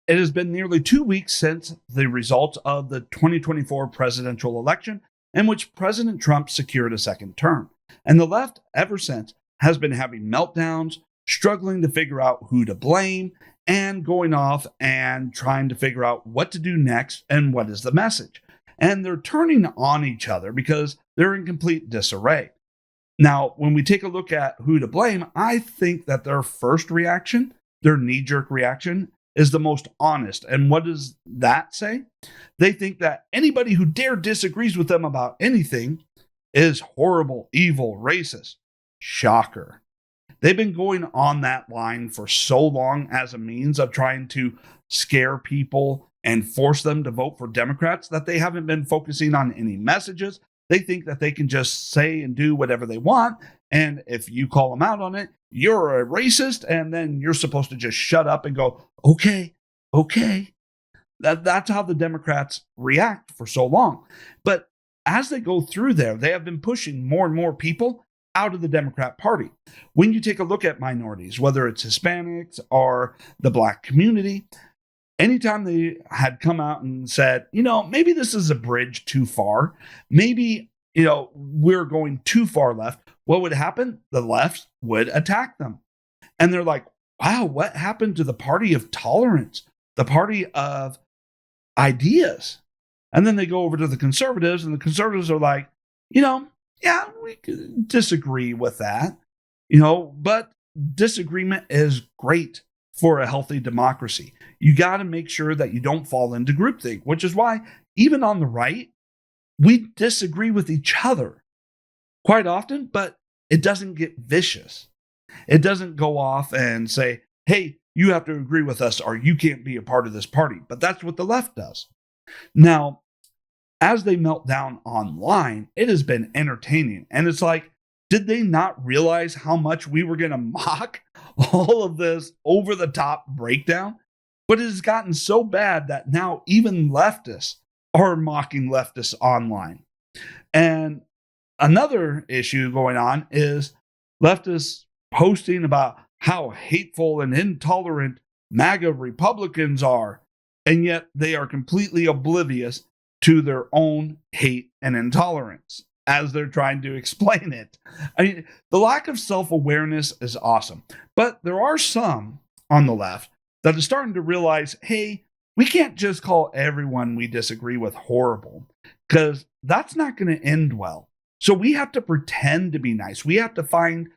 It has been nearly 2 weeks since the results of the 2024 presidential election, in which President Trump secured a second term. And the left, ever since, has been having meltdowns, struggling to figure out who to blame, and going off and trying to figure out what to do next and what is the message. And they're turning on each other because they're in complete disarray. Now, when we take a look at who to blame, I think that their first reaction, their knee-jerk reaction, is the most honest. And what does that say? They think that anybody who dare disagrees with them about anything is horrible, evil, racist. Shocker. They've been going on that line for so long as a means of trying to scare people and force them to vote for Democrats that they haven't been focusing on any messages. They think that they can just say and do whatever they want. And if you call them out on it, you're a racist. And then you're supposed to just shut up and go, okay. That's how the Democrats react for so long. But as they go through there, they have been pushing more and more people out of the Democrat Party. When you take a look at minorities, whether it's Hispanics or the Black community, anytime they had come out and said, maybe this is a bridge too far, maybe, we're going too far left, what would happen? The left would attack them. And they're like, wow, what happened to the party of tolerance, the party of ideas? And then they go over to the conservatives, and the conservatives are like, yeah, we could disagree with that, but disagreement is great for a healthy democracy. You got to make sure that you don't fall into groupthink, which is why even on the right, we disagree with each other quite often, but it doesn't get vicious. It doesn't go off and say, hey, you have to agree with us or you can't be a part of this party. But that's what the left does. Now, as they melt down online, it has been entertaining. And it's like, did they not realize how much we were going to mock all of this over-the-top breakdown? But it has gotten so bad that now even leftists are mocking leftists online. And another issue going on is leftists posting about how hateful and intolerant MAGA Republicans are, and yet they are completely oblivious to their own hate and intolerance as they're trying to explain it. I mean, the lack of self-awareness is awesome, but there are some on the left that are starting to realize, hey, we can't just call everyone we disagree with horrible, because that's not going to end well. So we have to pretend to be nice. We have to find,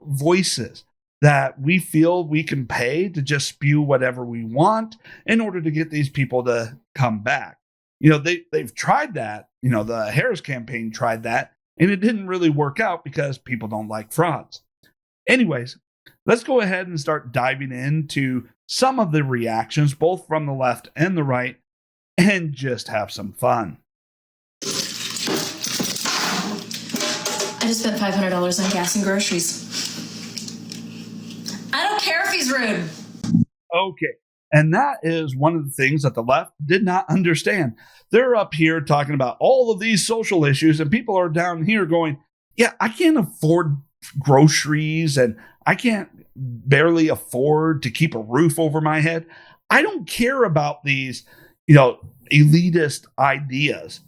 voices that we feel we can pay to just spew whatever we want in order to get these people to come back. They've tried that. The Harris campaign tried that, and it didn't really work out because people don't like frauds. Anyways, let's go ahead and start diving into some of the reactions, both from the left and the right, and just have some fun. I just spent $500 on gas and groceries. I don't care if he's rude. Okay. And that is one of the things that the left did not understand. They're up here talking about all of these social issues, and people are down here going, yeah, I can't afford groceries, and I can't barely afford to keep a roof over my head. I don't care about these, elitist ideas.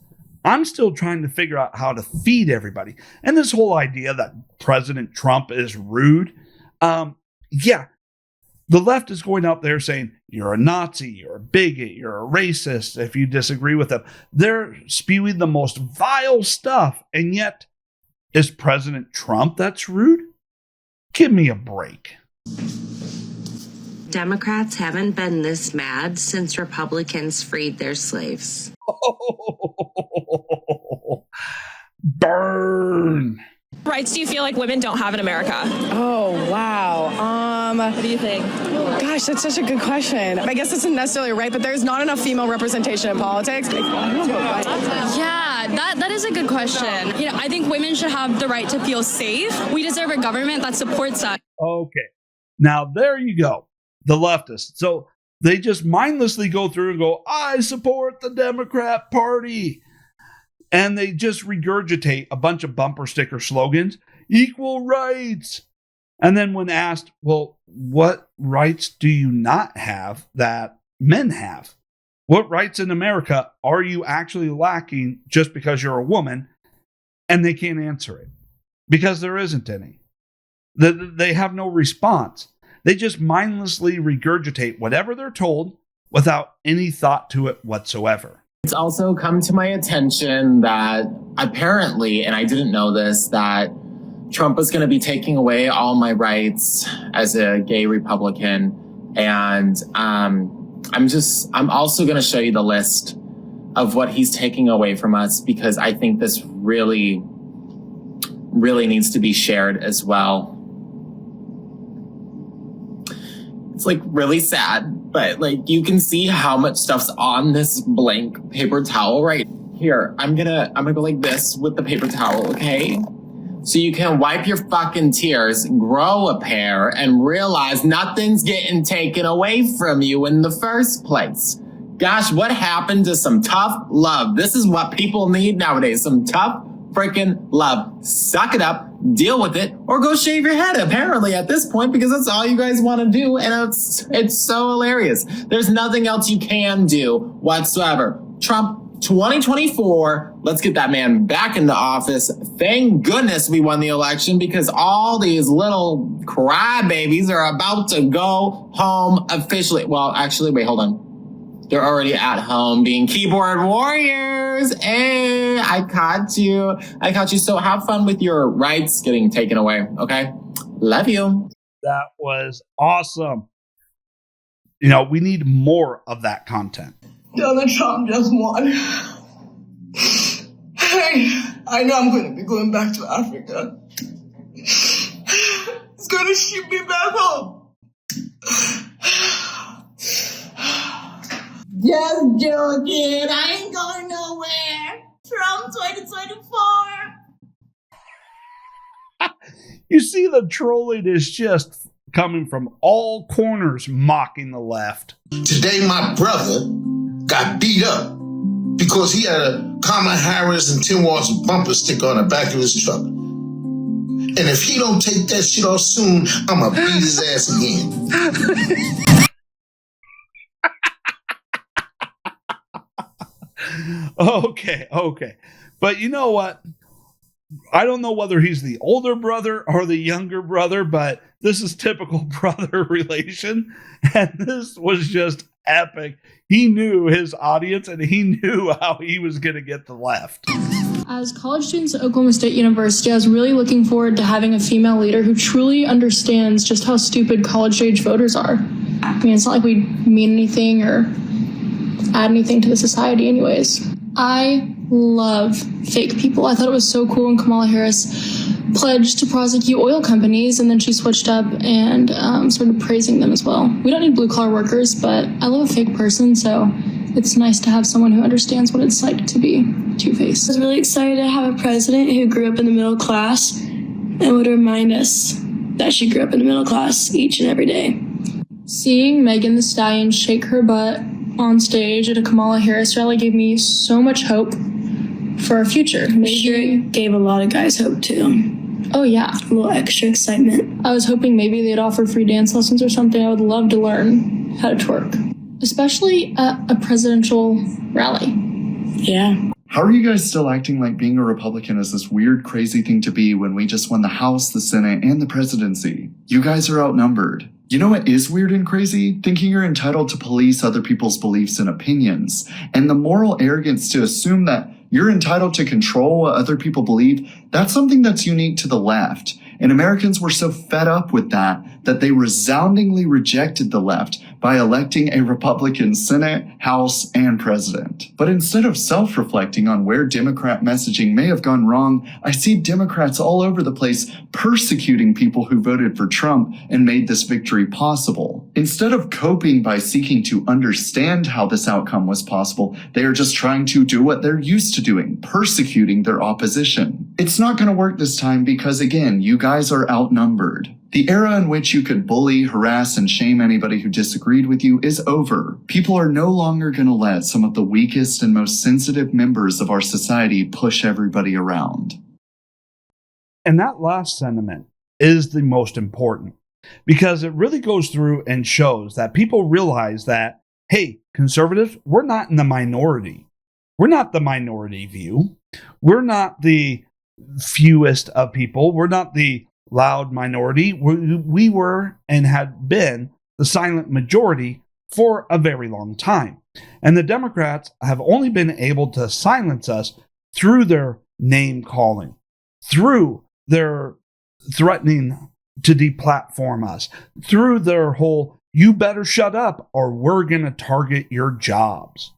I'm still trying to figure out how to feed everybody. And this whole idea that President Trump is rude, the left is going out there saying, you're a Nazi, you're a bigot, you're a racist if you disagree with them. They're spewing the most vile stuff. And yet, is President Trump that's rude? Give me a break. Democrats haven't been this mad since Republicans freed their slaves. Burn. Rights do you feel like women don't have in America? Oh, wow. What do you think? Gosh, that's such a good question. I guess it's not necessarily right, but there's not enough female representation in politics. Yeah, that is a good question. I think women should have the right to feel safe. We deserve a government that supports us. Okay. Now, there you go. The leftists. So they just mindlessly go through and go, I support the Democrat Party. And they just regurgitate a bunch of bumper sticker slogans, equal rights. And then when asked, well, what rights do you not have that men have. What rights in America are you actually lacking just because you're a woman? And they can't answer it because there isn't any. They have no response. They just mindlessly regurgitate whatever they're told without any thought to it whatsoever. It's also come to my attention that apparently, and I didn't know this, that Trump was going to be taking away all my rights as a gay Republican. And I'm also going to show you the list of what he's taking away from us, because I think this really, really needs to be shared as well. It's like really sad, but like you can see how much stuff's on this blank paper towel right here. I'm gonna go like this with the paper towel, okay? So you can wipe your fucking tears, grow a pair, and realize nothing's getting taken away from you in the first place. Gosh, what happened to some tough love? This is what people need nowadays. Some tough freaking love. Suck it up, deal with it, or go shave your head, apparently, at this point, because that's all you guys want to do. And it's so hilarious. There's nothing else you can do whatsoever. Trump 2024, let's get that man back into office. Thank goodness we won the election, because all these little crybabies are about to go home officially. Well, actually, wait, hold on. They're already at home being keyboard warriors. Hey, I caught you. So have fun with your rights getting taken away, okay? Love you. That was awesome. You know, we need more of that content. Donald Trump just won. Hey, I know I'm going to be going back to Africa. It's going to ship me back home. Just joking. I ain't going nowhere. Trump 2024. You see, the trolling is just coming from all corners, mocking the left. Today, my brother got beat up because he had a Kamala Harris and Tim Walz bumper sticker on the back of his truck. And if he don't take that shit off soon, I'm going to beat his ass again. Okay. But you know what? I don't know whether he's the older brother or the younger brother, but this is typical brother relation. And this was just epic. He knew his audience and he knew how he was going to get the left. As college students at Oklahoma State University, I was really looking forward to having a female leader who truly understands just how stupid college-age voters are. I mean, it's not like we mean anything or add anything to the society anyways. I love fake people. I thought it was so cool when Kamala Harris pledged to prosecute oil companies, and then she switched up and started praising them as well. We don't need blue-collar workers, but I love a fake person, so it's nice to have someone who understands what it's like to be two-faced. I was really excited to have a president who grew up in the middle class and would remind us that she grew up in the middle class each and every day. Seeing Megan Thee Stallion shake her butt on stage at a Kamala Harris rally gave me so much hope for our future. Sure, it gave a lot of guys hope too. Oh yeah. A little extra excitement. I was hoping maybe they'd offer free dance lessons or something. I would love to learn how to twerk, especially at a presidential rally. Yeah. How are you guys still acting like being a Republican is this weird, crazy thing to be when we just won the House, the Senate, and the presidency? You guys are outnumbered. You know what is weird and crazy? Thinking you're entitled to police other people's beliefs and opinions, and the moral arrogance to assume that you're entitled to control what other people believe. That's something that's unique to the left. And Americans were so fed up with that they resoundingly rejected the left by electing a Republican Senate, House, and President. But instead of self-reflecting on where Democrat messaging may have gone wrong, I see Democrats all over the place persecuting people who voted for Trump and made this victory possible. Instead of coping by seeking to understand how this outcome was possible, they are just trying to do what they're used to doing, persecuting their opposition. It's not going to work this time because, again, you guys are outnumbered. The era in which you could bully, harass, and shame anybody who disagreed with you is over. People are no longer going to let some of the weakest and most sensitive members of our society push everybody around. And that last sentiment is the most important because it really goes through and shows that people realize that hey, conservatives, we're not in the minority. We're not the minority view. We're not the fewest of people. We're not the loud minority. We were and had been the silent majority for a very long time. And the Democrats have only been able to silence us through their name calling, through their threatening to deplatform us, through their whole, you better shut up or we're going to target your jobs.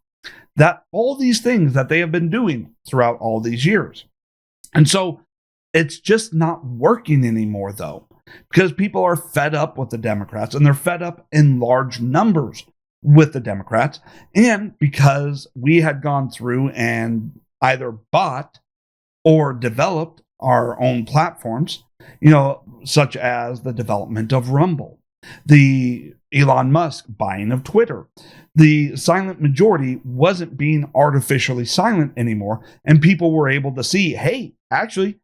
That all these things that they have been doing throughout all these years. And so it's just not working anymore, though, because people are fed up with the Democrats, and they're fed up in large numbers with the Democrats. And because we had gone through and either bought or developed our own platforms, such as the development of Rumble, the Elon Musk buying of Twitter, the silent majority wasn't being artificially silent anymore. And people were able to see, hey, actually,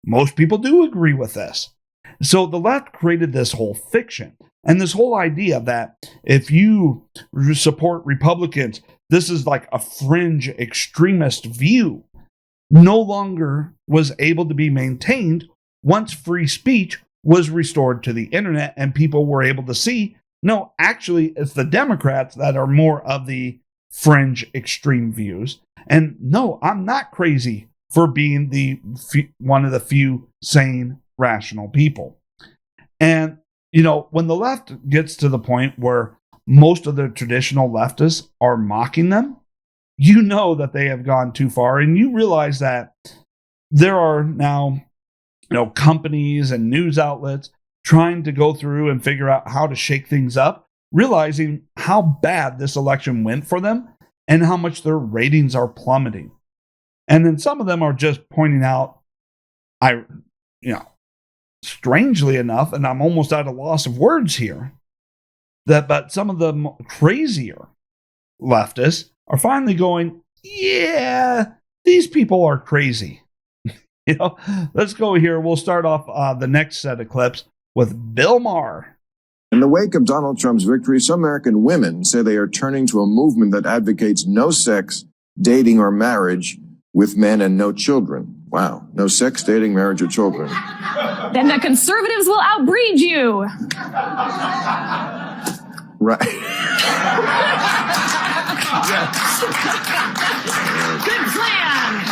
most people do agree with this. So the left created this whole fiction and this whole idea that if you support Republicans, this is like a fringe extremist view, no longer was able to be maintained once free speech was restored to the internet and people were able to see, no, actually, it's the Democrats that are more of the fringe extreme views. And no, I'm not crazy for being one of the few sane, rational people. And, when the left gets to the point where most of the traditional leftists are mocking them, you know that they have gone too far. And you realize that there are now, companies and news outlets trying to go through and figure out how to shake things up, realizing how bad this election went for them and how much their ratings are plummeting. And then some of them are just pointing out, strangely enough, and I'm almost at a loss of words here, but some of the crazier leftists are finally going, yeah, these people are crazy. Let's go here. We'll start off the next set of clips with Bill Maher. In the wake of Donald Trump's victory, some American women say they are turning to a movement that advocates no sex, dating, or marriage with men and no children. Wow. No sex, dating, marriage, or children. Then the conservatives will outbreed you. Right. Good plan.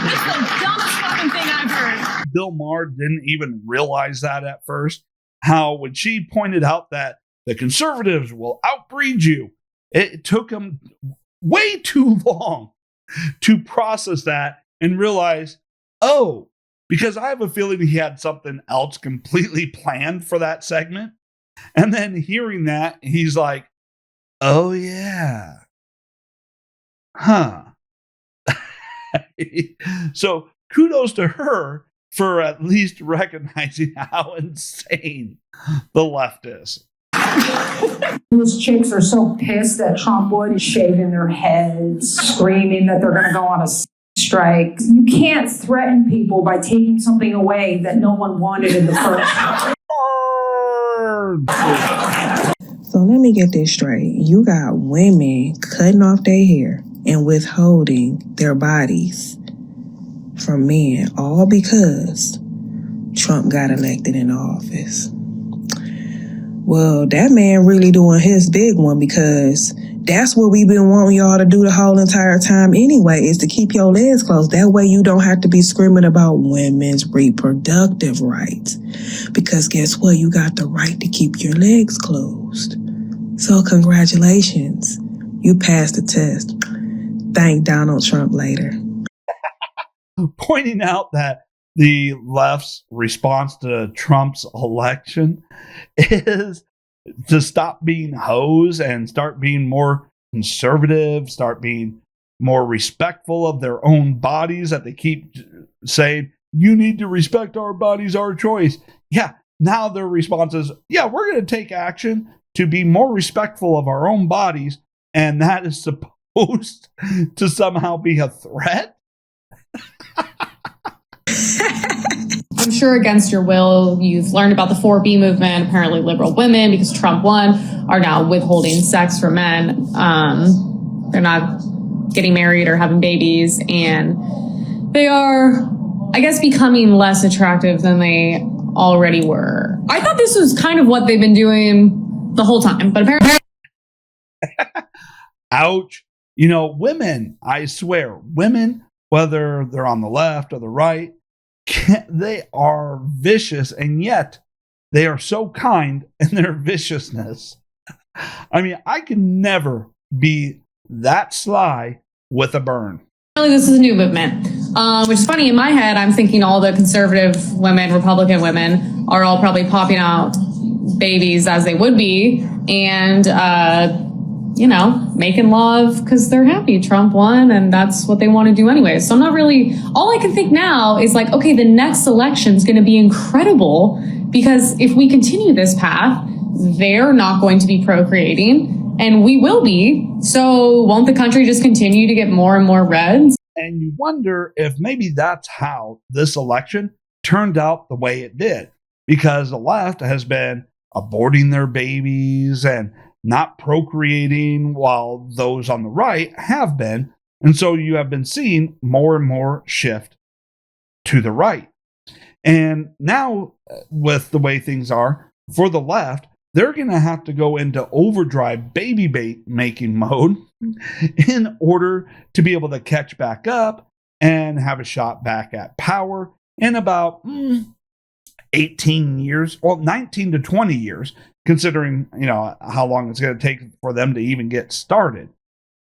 That's the dumbest fucking thing I've heard. Bill Maher didn't even realize that at first. How when she pointed out that the conservatives will outbreed you, it took him way too long to process that and realize, oh, because I have a feeling he had something else completely planned for that segment. And then hearing that, he's like, oh, yeah. Huh. So kudos to her for at least recognizing how insane the left is. Those chicks are so pissed that Trump would shaving their heads, screaming that they're going to go on a strike. You can't threaten people by taking something away that no one wanted in the first place. So let me get this straight. You got women cutting off their hair and withholding their bodies from men, all because Trump got elected in office. Well, that man really doing his big one, because that's what we've been wanting y'all to do the whole entire time anyway, is to keep your legs closed. That way you don't have to be screaming about women's reproductive rights. Because guess what? You got the right to keep your legs closed. So congratulations. You passed the test. Thank Donald Trump later. Pointing out that the left's response to Trump's election is to stop being hoes and start being more conservative, start being more respectful of their own bodies, that they keep saying, you need to respect our bodies, our choice. Yeah, now their response is, yeah, we're going to take action to be more respectful of our own bodies, and that is supposed to somehow be a threat? I'm sure against your will, you've learned about the 4B movement. Apparently liberal women, because Trump won, are now withholding sex from men. They're not getting married or having babies, and they are, I guess, becoming less attractive than they already were. I thought this was kind of what they've been doing the whole time, but apparently... Ouch. You know, women, I swear, women, whether they're on the left or the right, they are vicious, and yet they are so kind in their viciousness. I mean, I can never be that sly with a burn. This is a new movement, which is funny. In my head, I'm thinking all the conservative women, Republican women, are all probably popping out babies as they would be, and making love because they're happy Trump won, and that's what they want to do anyway. So I'm not really, all I can think now is like, okay, the next election is going to be incredible, because if we continue this path, they're not going to be procreating, and we will be. So won't the country just continue to get more and more reds? And you wonder if maybe that's how this election turned out the way it did, because the left has been aborting their babies and not procreating, while those on the right have been. And so you have been seeing more and more shift to the right. And now, with the way things are for the left, they're going to have to go into overdrive baby bait making mode in order to be able to catch back up and have a shot back at power in about 18 years, well, 19 to 20 years, considering, how long it's going to take for them to even get started.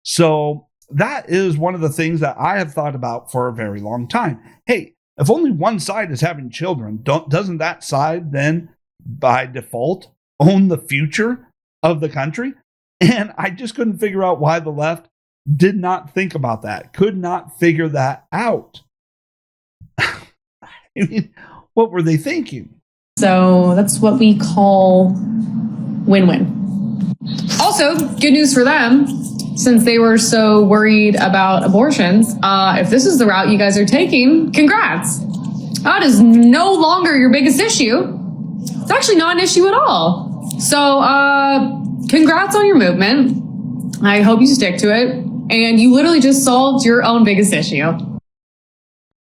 So that is one of the things that I have thought about for a very long time. Hey, if only one side is having children, doesn't that side then by default own the future of the country? And I just couldn't figure out why the left did not think about that, could not figure that out. I mean, what were they thinking? So that's what we call win-win. Also, good news for them, since they were so worried about abortions. If this is the route you guys are taking, congrats. That is no longer your biggest issue. It's actually not an issue at all. So congrats on your movement. I hope you stick to it. And you literally just solved your own biggest issue.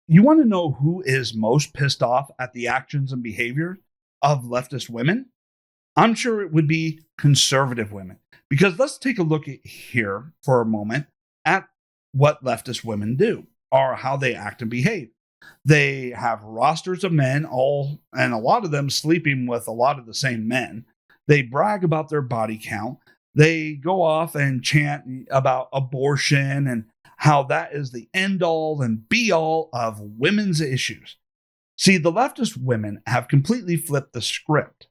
You want to know who is most pissed off at the actions and behavior of leftist women? I'm sure it would be conservative women. Because let's take a look at here for a moment at what leftist women do, or how they act and behave. They have rosters of men, and a lot of them sleeping with a lot of the same men. They brag about their body count. They go off and chant about abortion and how that is the end all and be all of women's issues. See, the leftist women have completely flipped the script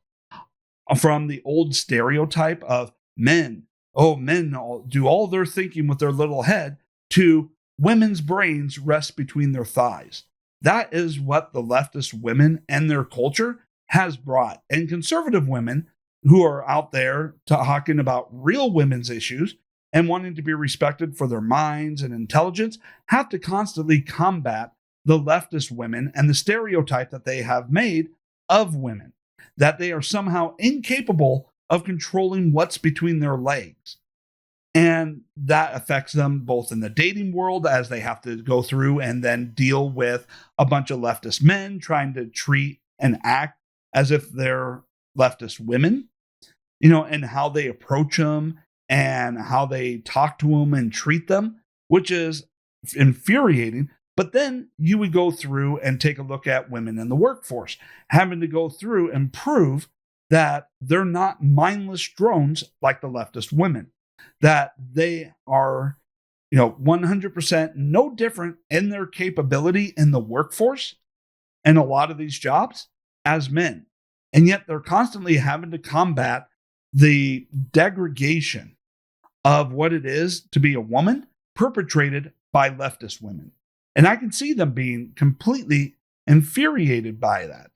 from the old stereotype of men do all their thinking with their little head, to women's brains rest between their thighs. That is what the leftist women and their culture has brought. And conservative women who are out there talking about real women's issues and wanting to be respected for their minds and intelligence have to constantly combat the leftist women and the stereotype that they have made of women, that they are somehow incapable of controlling what's between their legs. And that affects them both in the dating world, as they have to go through and then deal with a bunch of leftist men trying to treat and act as if they're leftist women, and how they approach them and how they talk to them and treat them, which is infuriating. But then you would go through and take a look at women in the workforce, having to go through and prove that they're not mindless drones like the leftist women, that they are, 100% no different in their capability in the workforce and a lot of these jobs as men. And yet they're constantly having to combat the degradation of what it is to be a woman perpetrated by leftist women. And I can see them being completely infuriated by that,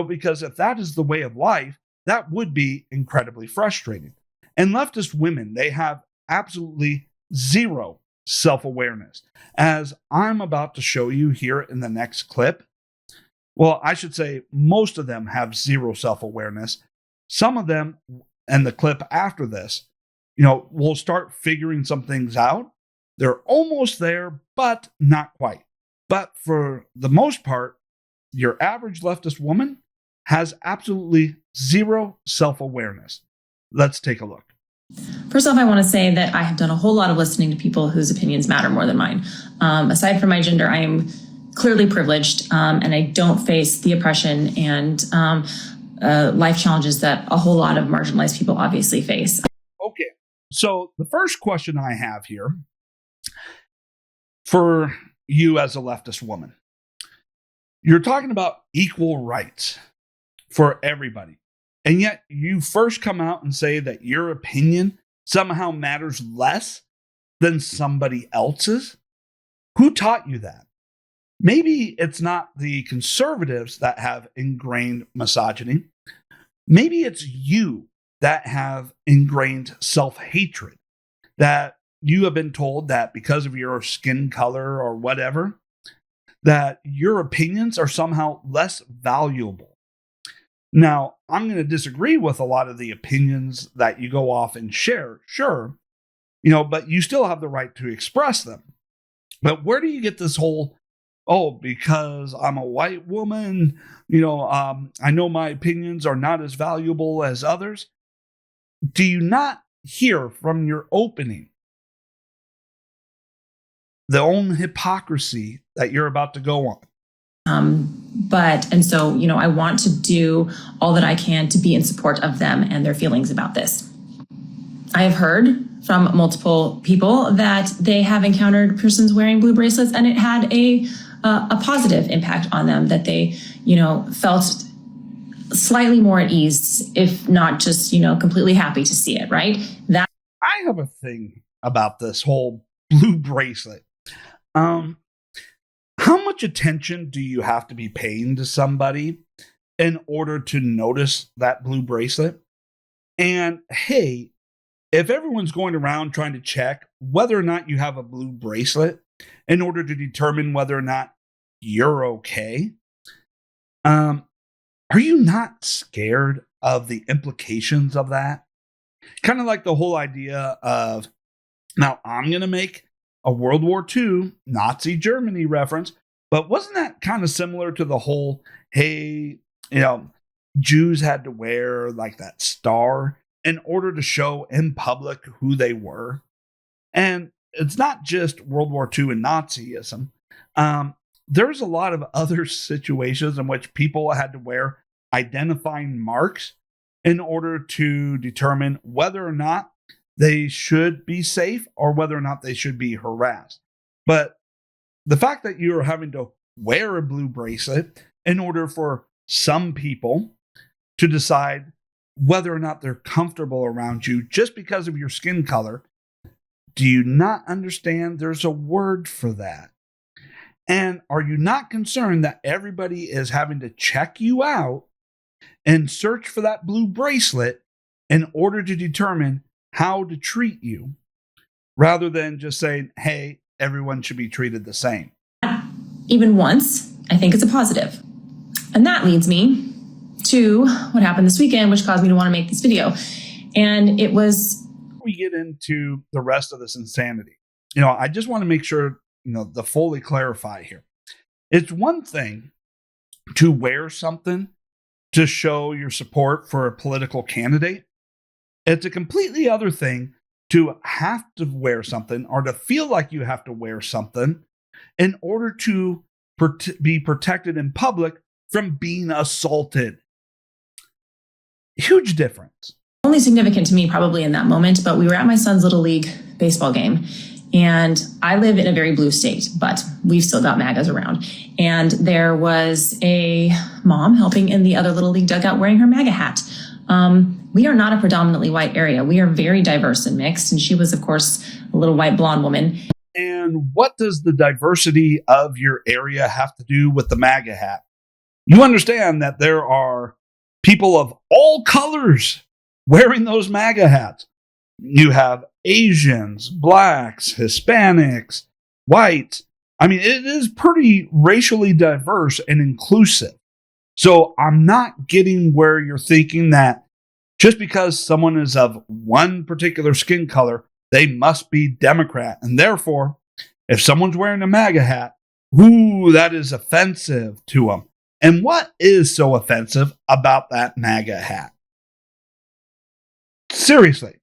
because if that is the way of life, that would be incredibly frustrating. And leftist women, they have absolutely zero self-awareness. As I'm about to show you here in the next clip, Well, I should say most of them have zero self-awareness. Some of them, and the clip after this, will start figuring some things out. They're almost there, but not quite. But for the most part, your average leftist woman has absolutely zero self-awareness. Let's take a look. First off, I want to say that I have done a whole lot of listening to people whose opinions matter more than mine. Aside from my gender, I am clearly privileged, and I don't face the oppression and life challenges that a whole lot of marginalized people obviously face. Okay, so the first question I have here for you as a leftist woman, you're talking about equal rights for everybody. And yet you first come out and say that your opinion somehow matters less than somebody else's. Who taught you that? Maybe it's not the conservatives that have ingrained misogyny. Maybe it's you that have ingrained self-hatred, that you have been told that because of your skin color or whatever, that your opinions are somehow less valuable. Now, I'm going to disagree with a lot of the opinions that you go off and share, sure, but you still have the right to express them. But where do you get this whole, because I'm a white woman, I know my opinions are not as valuable as others? Do you not hear from your opening the own hypocrisy that you're about to go on? So, I want to do all that I can to be in support of them and their feelings about this. I have heard from multiple people that they have encountered persons wearing blue bracelets, and it had a positive impact on them, that they, felt slightly more at ease, if not just, completely happy to see it, right? That I have a thing about this whole blue bracelet. How much attention do you have to be paying to somebody in order to notice that blue bracelet? And hey, if everyone's going around trying to check whether or not you have a blue bracelet in order to determine whether or not you're okay, are you not scared of the implications of that? Kind of like the whole idea of, now I'm going to make a World War II Nazi Germany reference, but wasn't that kind of similar to the whole, hey, Jews had to wear like that star in order to show in public who they were? And it's not just World War II and Nazism. There's a lot of other situations in which people had to wear identifying marks in order to determine whether or not they should be safe or whether or not they should be harassed. But the fact that you're having to wear a blue bracelet in order for some people to decide whether or not they're comfortable around you just because of your skin color, do you not understand there's a word for that? And are you not concerned that everybody is having to check you out and search for that blue bracelet in order to determine how to treat you, rather than just saying, hey, everyone should be treated the same? Even once, I think it's a positive. And that leads me to what happened this weekend, which caused me to want to make this video. And it was... We get into the rest of this insanity. I just want to make sure, to fully clarify here. It's one thing to wear something to show your support for a political candidate. It's a completely other thing to have to wear something or to feel like you have to wear something in order to be protected in public from being assaulted. Huge difference. Only significant to me probably in that moment, but we were at my son's Little League baseball game. And I live in a very blue state, but we've still got MAGAs around. And there was a mom helping in the other Little League dugout wearing her MAGA hat. We are not a predominantly white area. We are very diverse and mixed. And she was, of course, a little white blonde woman. And what does the diversity of your area have to do with the MAGA hat? You understand that there are people of all colors wearing those MAGA hats. You have Asians, blacks, Hispanics, whites. I mean, it is pretty racially diverse and inclusive. So I'm not getting where you're thinking that just because someone is of one particular skin color, they must be Democrat. And therefore, if someone's wearing a MAGA hat, ooh, that is offensive to them. And what is so offensive about that MAGA hat? Seriously,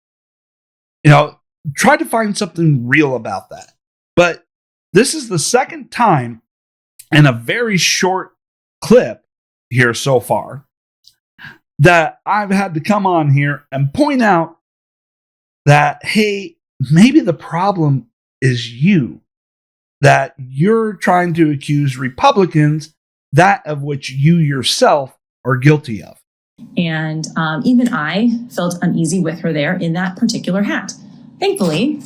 try to find something real about that. But this is the second time in a very short clip here so far that I've had to come on here and point out that, hey, maybe the problem is you, that you're trying to accuse Republicans that of which you yourself are guilty of. And even I felt uneasy with her there in that particular hat. Thankfully,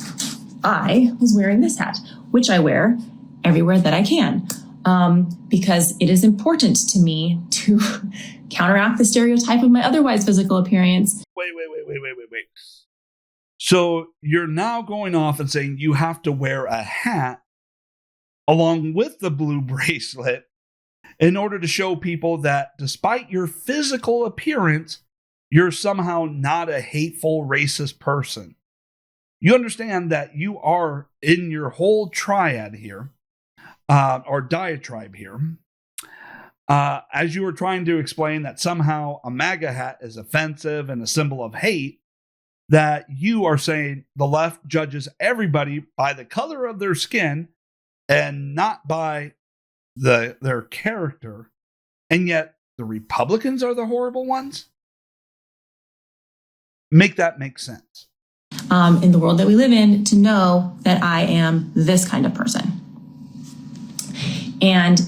I was wearing this hat, which I wear everywhere that I can, because it is important to me to counteract the stereotype of my otherwise physical appearance. Wait. So you're now going off and saying you have to wear a hat along with the blue bracelet in order to show people that despite your physical appearance, you're somehow not a hateful, racist person. You understand that you are in your whole triad here, or diatribe here, as you were trying to explain that somehow a MAGA hat is offensive and a symbol of hate, that you are saying the left judges everybody by the color of their skin and not by their character, and yet the Republicans are the horrible ones? Make that make sense. In the world that we live in, to know that I am this kind of person. And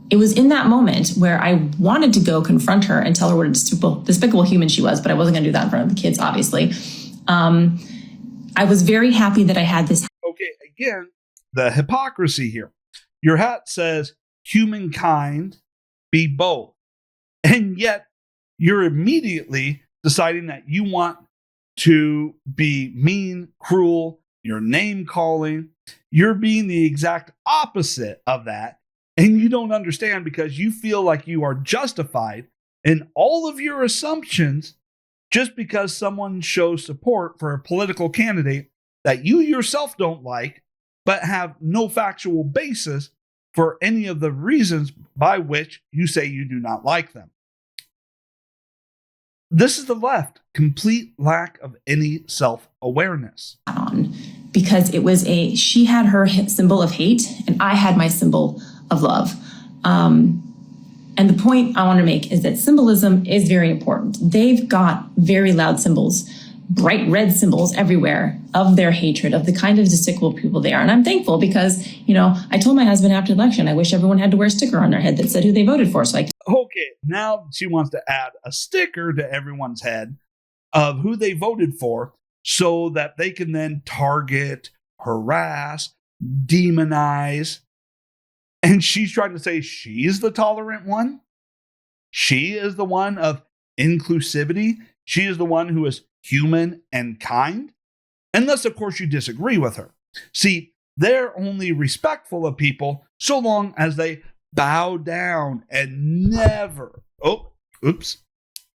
it was in that moment where I wanted to go confront her and tell her what a despicable human she was, but I wasn't going to do that in front of the kids, obviously. I was very happy that I had this. Okay, again, the hypocrisy here. Your hat says, humankind be both. And yet, you're immediately deciding that you want to be mean, cruel, you're name calling. You're being the exact opposite of that. And you don't understand because you feel like you are justified in all of your assumptions just because someone shows support for a political candidate that you yourself don't like, but have no factual basis for any of the reasons by which you say you do not like them. This is the left, complete lack of any self-awareness. Because it was she had her symbol of hate and I had my symbol of love. And the point I want to make is that symbolism is very important. They've got very loud symbols, bright red symbols everywhere of their hatred, of the kind of despicable people they are. And I'm thankful because, I told my husband after the election, I wish everyone had to wear a sticker on their head that said who they voted for. Okay, now she wants to add a sticker to everyone's head of who they voted for so that they can then target, harass, demonize. And she's trying to say she's the tolerant one. She is the one of inclusivity. She is the one who is human and kind. Unless, of course, you disagree with her. See, they're only respectful of people so long as they bow down and never.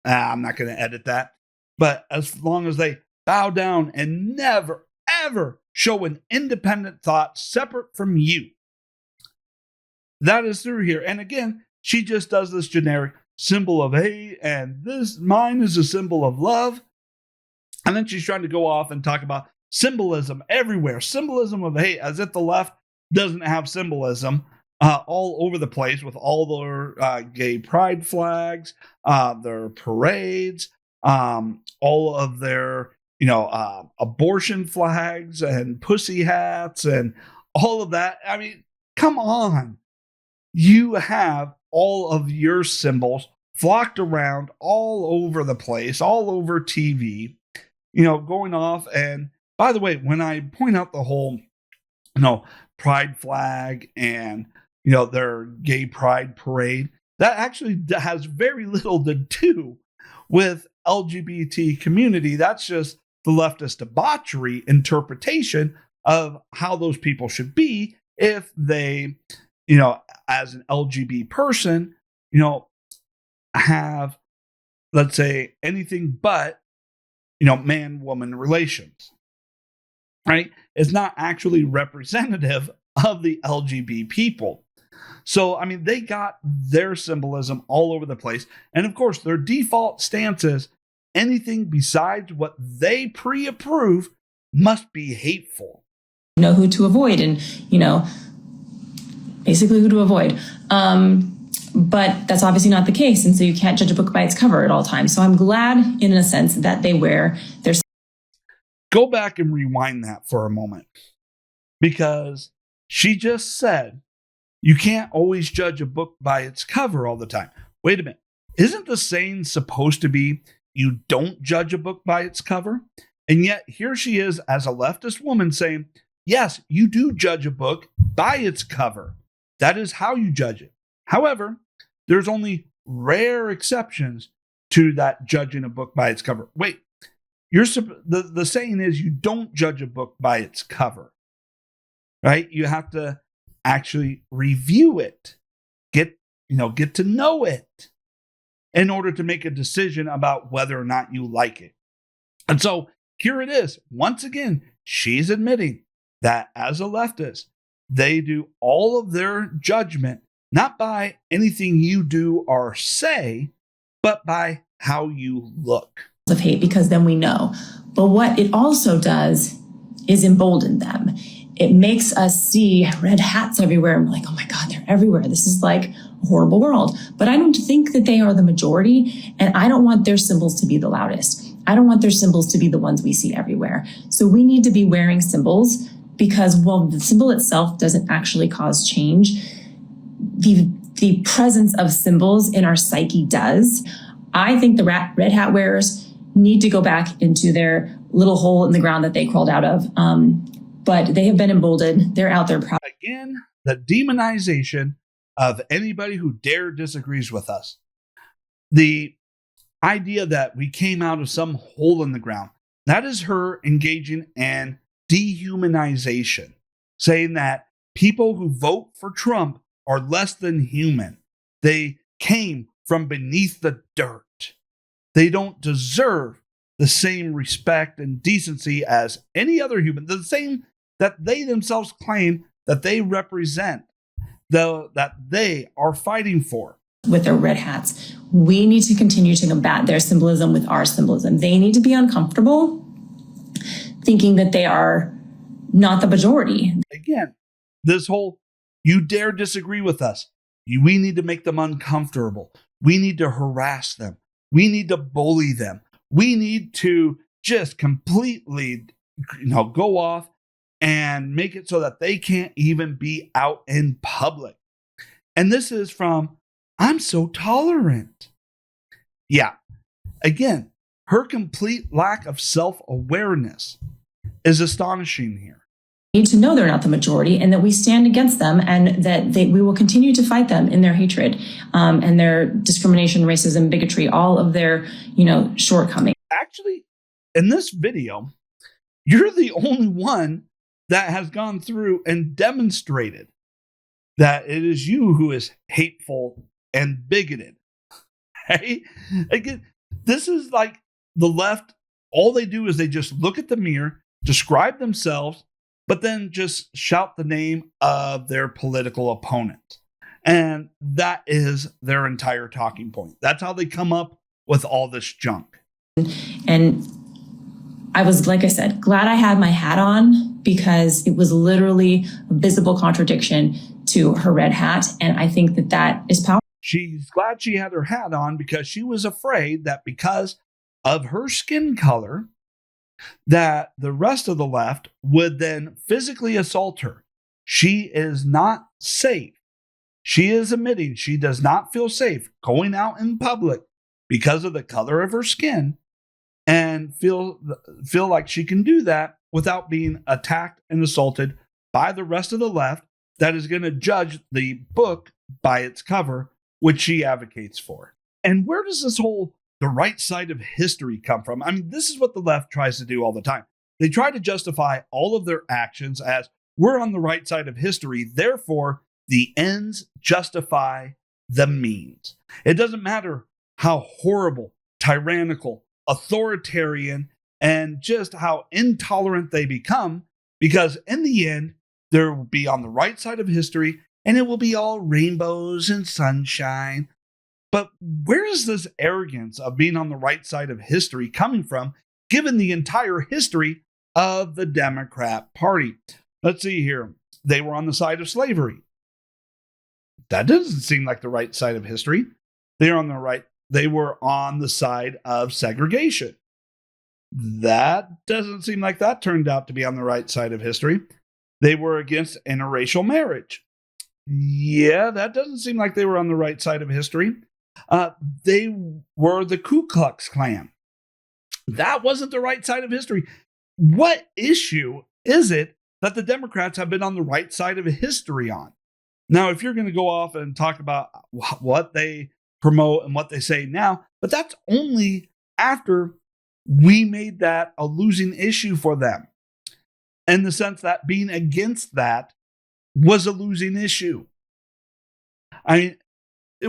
I'm not going to edit that. But as long as they bow down and never, ever show an independent thought separate from you. That is through here. And again, she just does this generic symbol of hate, and mine is a symbol of love. And then she's trying to go off and talk about symbolism everywhere, symbolism of hate, as if the left doesn't have symbolism all over the place with all their gay pride flags, their parades, all of their abortion flags and pussy hats and all of that. I mean, come on. You have all of your symbols flocked around all over the place, all over TV, going off. And by the way, when I point out the whole, pride flag and, their gay pride parade, that actually has very little to do with LGBT community. That's just the leftist debauchery interpretation of how those people should be if they, as an LGBT person, have, let's say, anything but, man-woman relations, right? It's not actually representative of the LGBT people. So, they got their symbolism all over the place. And of course, their default stance is anything besides what they pre-approve must be hateful. Know who to avoid and, basically who to avoid. But that's obviously not the case. And so you can't judge a book by its cover at all times. So I'm glad, in a sense, that they wear their... Go back and rewind that for a moment. Because she just said, you can't always judge a book by its cover all the time. Wait a minute. Isn't the saying supposed to be, you don't judge a book by its cover? And yet here she is as a leftist woman saying, yes, you do judge a book by its cover. That is how you judge it. However, there's only rare exceptions to that judging a book by its cover. Wait, the saying is you don't judge a book by its cover, right? You have to actually review it, get to know it in order to make a decision about whether or not you like it. And so here it is. Once again, she's admitting that as a leftist, they do all of their judgment not by anything you do or say, but by how you look. Of hate, because then we know. But what it also does is embolden them. It makes us see red hats everywhere and we're like, oh my God, they're everywhere. This is like a horrible world. But I don't think that they are the majority, and I don't want their symbols to be the loudest. I don't want their symbols to be the ones we see everywhere. So we need to be wearing symbols because, well, the symbol itself doesn't actually cause change. The presence of symbols in our psyche does. I think the red hat wearers need to go back into their little hole in the ground that they crawled out of. But they have been emboldened. They're out there proud. Again, the demonization of anybody who dare disagrees with us. The idea that we came out of some hole in the ground, that is her engaging in dehumanization, saying that people who vote for Trump are less than human. They came from beneath the dirt. They don't deserve the same respect and decency as any other human, the same that they themselves claim that they represent, though that they are fighting for. With their red hats, we need to continue to combat their symbolism with our symbolism. They need to be uncomfortable thinking that they are not the majority. Again, this whole, you dare disagree with us. We need to make them uncomfortable. We need to harass them. We need to bully them. We need to just completely, go off and make it so that they can't even be out in public. And this is from, I'm so tolerant. Yeah. Again, her complete lack of self-awareness is astonishing here. Need to know they're not the majority and that we stand against them and that we will continue to fight them in their hatred and their discrimination, racism, bigotry, all of their, shortcomings. Actually, in this video, you're the only one that has gone through and demonstrated that it is you who is hateful and bigoted. Hey, again, this is like the left. All they do is they just look at the mirror, describe themselves, but then just shout the name of their political opponent. And that is their entire talking point. That's how they come up with all this junk. And I was, like I said, glad I had my hat on because it was literally a visible contradiction to her red hat. And I think that that is powerful. She's glad she had her hat on because she was afraid that because of her skin color, that the rest of the left would then physically assault her. She is not safe. She is admitting she does not feel safe going out in public because of the color of her skin and feel like she can do that without being attacked and assaulted by the rest of the left that is going to judge the book by its cover, which she advocates for. And where does this whole the right side of history come from? I mean, this is what the left tries to do all the time. They try to justify all of their actions as we're on the right side of history. Therefore, the ends justify the means. It doesn't matter how horrible, tyrannical, authoritarian, and just how intolerant they become, because in the end, there will be on the right side of history and it will be all rainbows and sunshine. But where is this arrogance of being on the right side of history coming from, given the entire history of the Democrat Party? Let's see here. They were on the side of slavery. That doesn't seem like the right side of history. They were on the side of segregation. That doesn't seem like that turned out to be on the right side of history. They were against interracial marriage. Yeah, that doesn't seem like they were on the right side of history. They were the Ku Klux Klan. That wasn't the right side of history. What issue is it that the Democrats have been on the right side of history on? Now, if you're going to go off and talk about what they promote and what they say now, but that's only after we made that a losing issue for them, in the sense that being against that was a losing issue. I mean,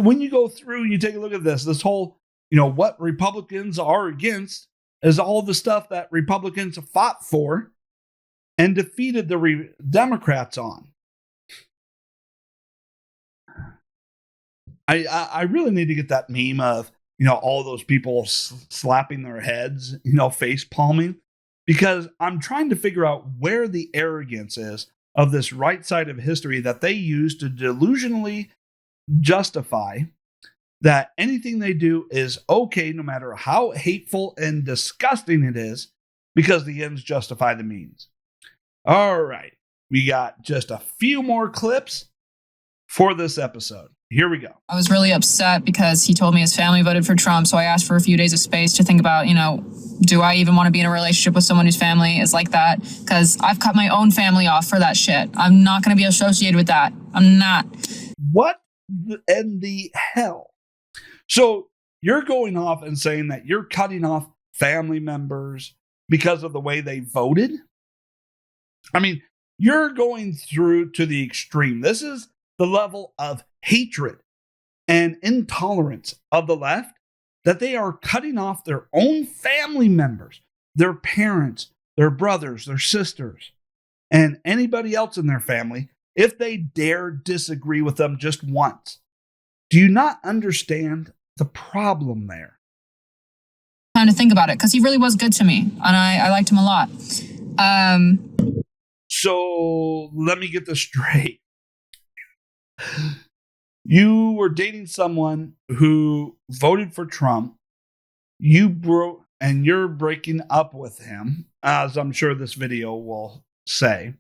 when you go through and you take a look at this whole, what Republicans are against is all the stuff that Republicans fought for and defeated the Democrats on. I really need to get that meme of, all those people slapping their heads, face palming, because I'm trying to figure out where the arrogance is of this right side of history that they use to delusionally justify that anything they do is okay, no matter how hateful and disgusting it is, because the ends justify the means. All right, we got just a few more clips for this episode. Here we go. I was really upset because he told me his family voted for Trump, so I asked for a few days of space to think about, do I even want to be in a relationship with someone whose family is like that? Because I've cut my own family off for that shit. I'm not going to be associated with that. I'm not. What in the hell? So you're going off and saying that you're cutting off family members because of the way they voted? I mean, you're going through to the extreme. This is the level of hatred and intolerance of the left, that they are cutting off their own family members, their parents, their brothers, their sisters, and anybody else in their family if they dare disagree with them just once. Do you not understand the problem there? Time to think about it, because he really was good to me, and I liked him a lot. So let me get this straight. You were dating someone who voted for Trump. You're breaking up with him, as I'm sure this video will say,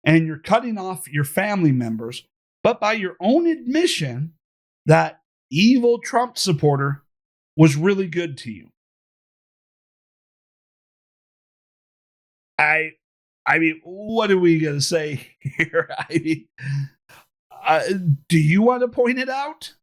and you're cutting off your family members, but by your own admission, that evil Trump supporter was really good to you. I mean, what are we going to say here? I mean, do you want to point it out?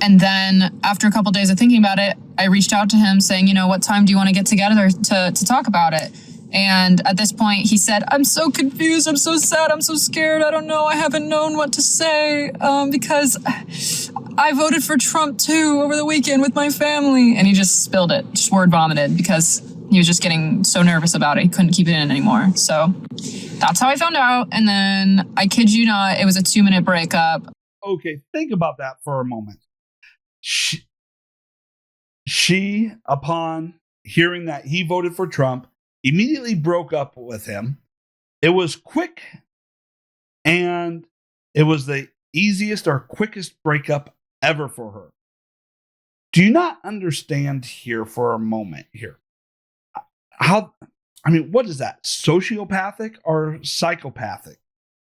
And then after a couple days of thinking about it, I reached out to him saying, what time do you want to get together to talk about it? And at this point, he said, I'm so confused. I'm so sad. I'm so scared. I don't know. I haven't known what to say because I voted for Trump, too, over the weekend with my family. And he just spilled it, just word vomited, because he was just getting so nervous about it. He couldn't keep it in anymore. So that's how I found out. And then, I kid you not, it was a 2-minute breakup. Okay, think about that for a moment. She, upon hearing that he voted for Trump, immediately broke up with him. It was quick, and it was the easiest or quickest breakup ever for her. Do you not understand here for a moment here? What is that? Sociopathic or psychopathic?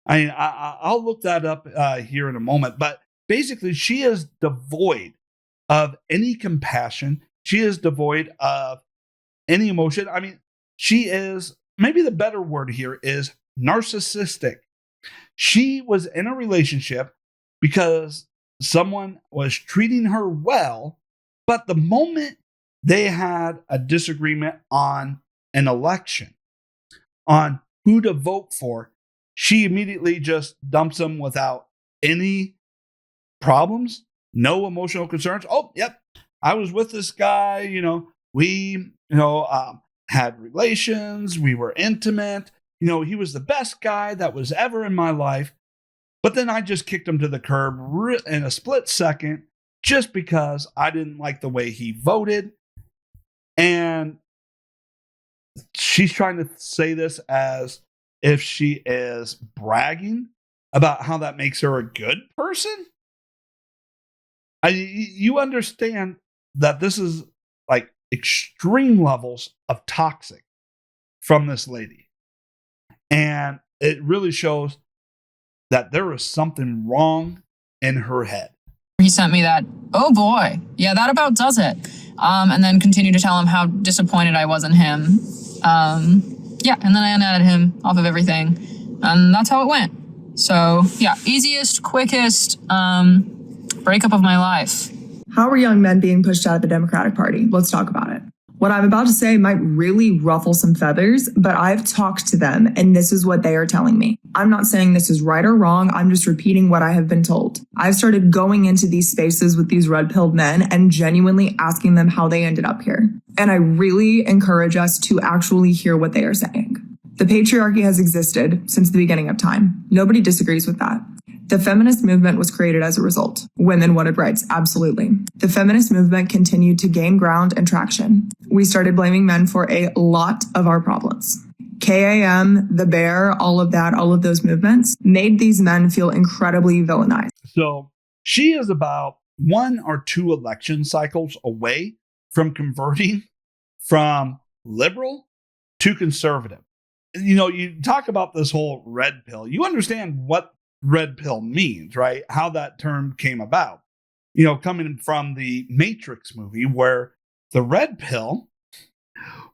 I'll look that up here in a moment, but basically she is devoid of any compassion. She is devoid of any emotion. I mean, she is, maybe the better word here is narcissistic. She was in a relationship because someone was treating her well, but the moment they had a disagreement on an election, on who to vote for, she immediately just dumps them without any problems, no emotional concerns. Oh, yep, I was with this guy, we, had relations, we were intimate, he was the best guy that was ever in my life. But then I just kicked him to the curb in a split second just because I didn't like the way he voted. And she's trying to say this as if she is bragging about how that makes her a good person. You understand that this is like extreme levels of toxic from this lady. And it really shows that there is something wrong in her head. He sent me that, oh boy, yeah, that about does it. And then continued to tell him how disappointed I was in him. Yeah, and then I unadded him off of everything. And that's how it went. So, yeah, easiest, quickest breakup of my life. How are young men being pushed out of the Democratic Party? Let's talk about it. What I'm about to say might really ruffle some feathers, but I've talked to them and this is what they are telling me. I'm not saying this is right or wrong. I'm just repeating what I have been told. I've started going into these spaces with these red-pilled men and genuinely asking them how they ended up here. And I really encourage us to actually hear what they are saying. The patriarchy has existed since the beginning of time. Nobody disagrees with that. The feminist movement was created as a result. Women wanted rights, absolutely. The feminist movement continued to gain ground and traction. We started blaming men for a lot of our problems. KAM, The Bear, all of those movements made these men feel incredibly villainized. So she is about 1 or 2 election cycles away from converting from liberal to conservative. You talk about this whole red pill. You understand what red pill means, right? How that term came about. Coming from the Matrix movie, where the red pill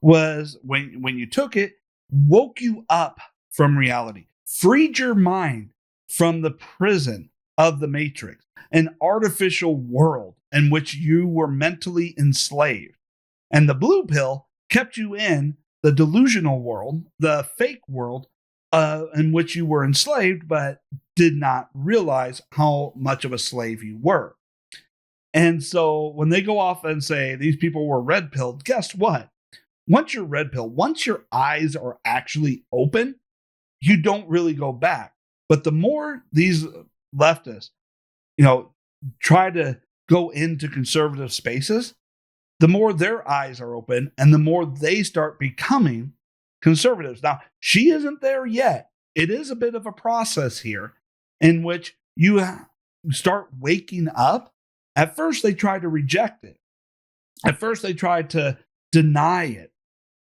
was when you took it, woke you up from reality, freed your mind from the prison of the Matrix, an artificial world in which you were mentally enslaved. And the blue pill kept you in the delusional world, the fake world in which you were enslaved, but did not realize how much of a slave you were. And so when they go off and say these people were red pilled, guess what? Once you're red pill, once your eyes are actually open, you don't really go back. But the more these leftists, try to go into conservative spaces, the more their eyes are open and the more they start becoming conservatives. Now, she isn't there yet. It is a bit of a process here in which you start waking up. At first, they try to reject it. At first, they try to deny it.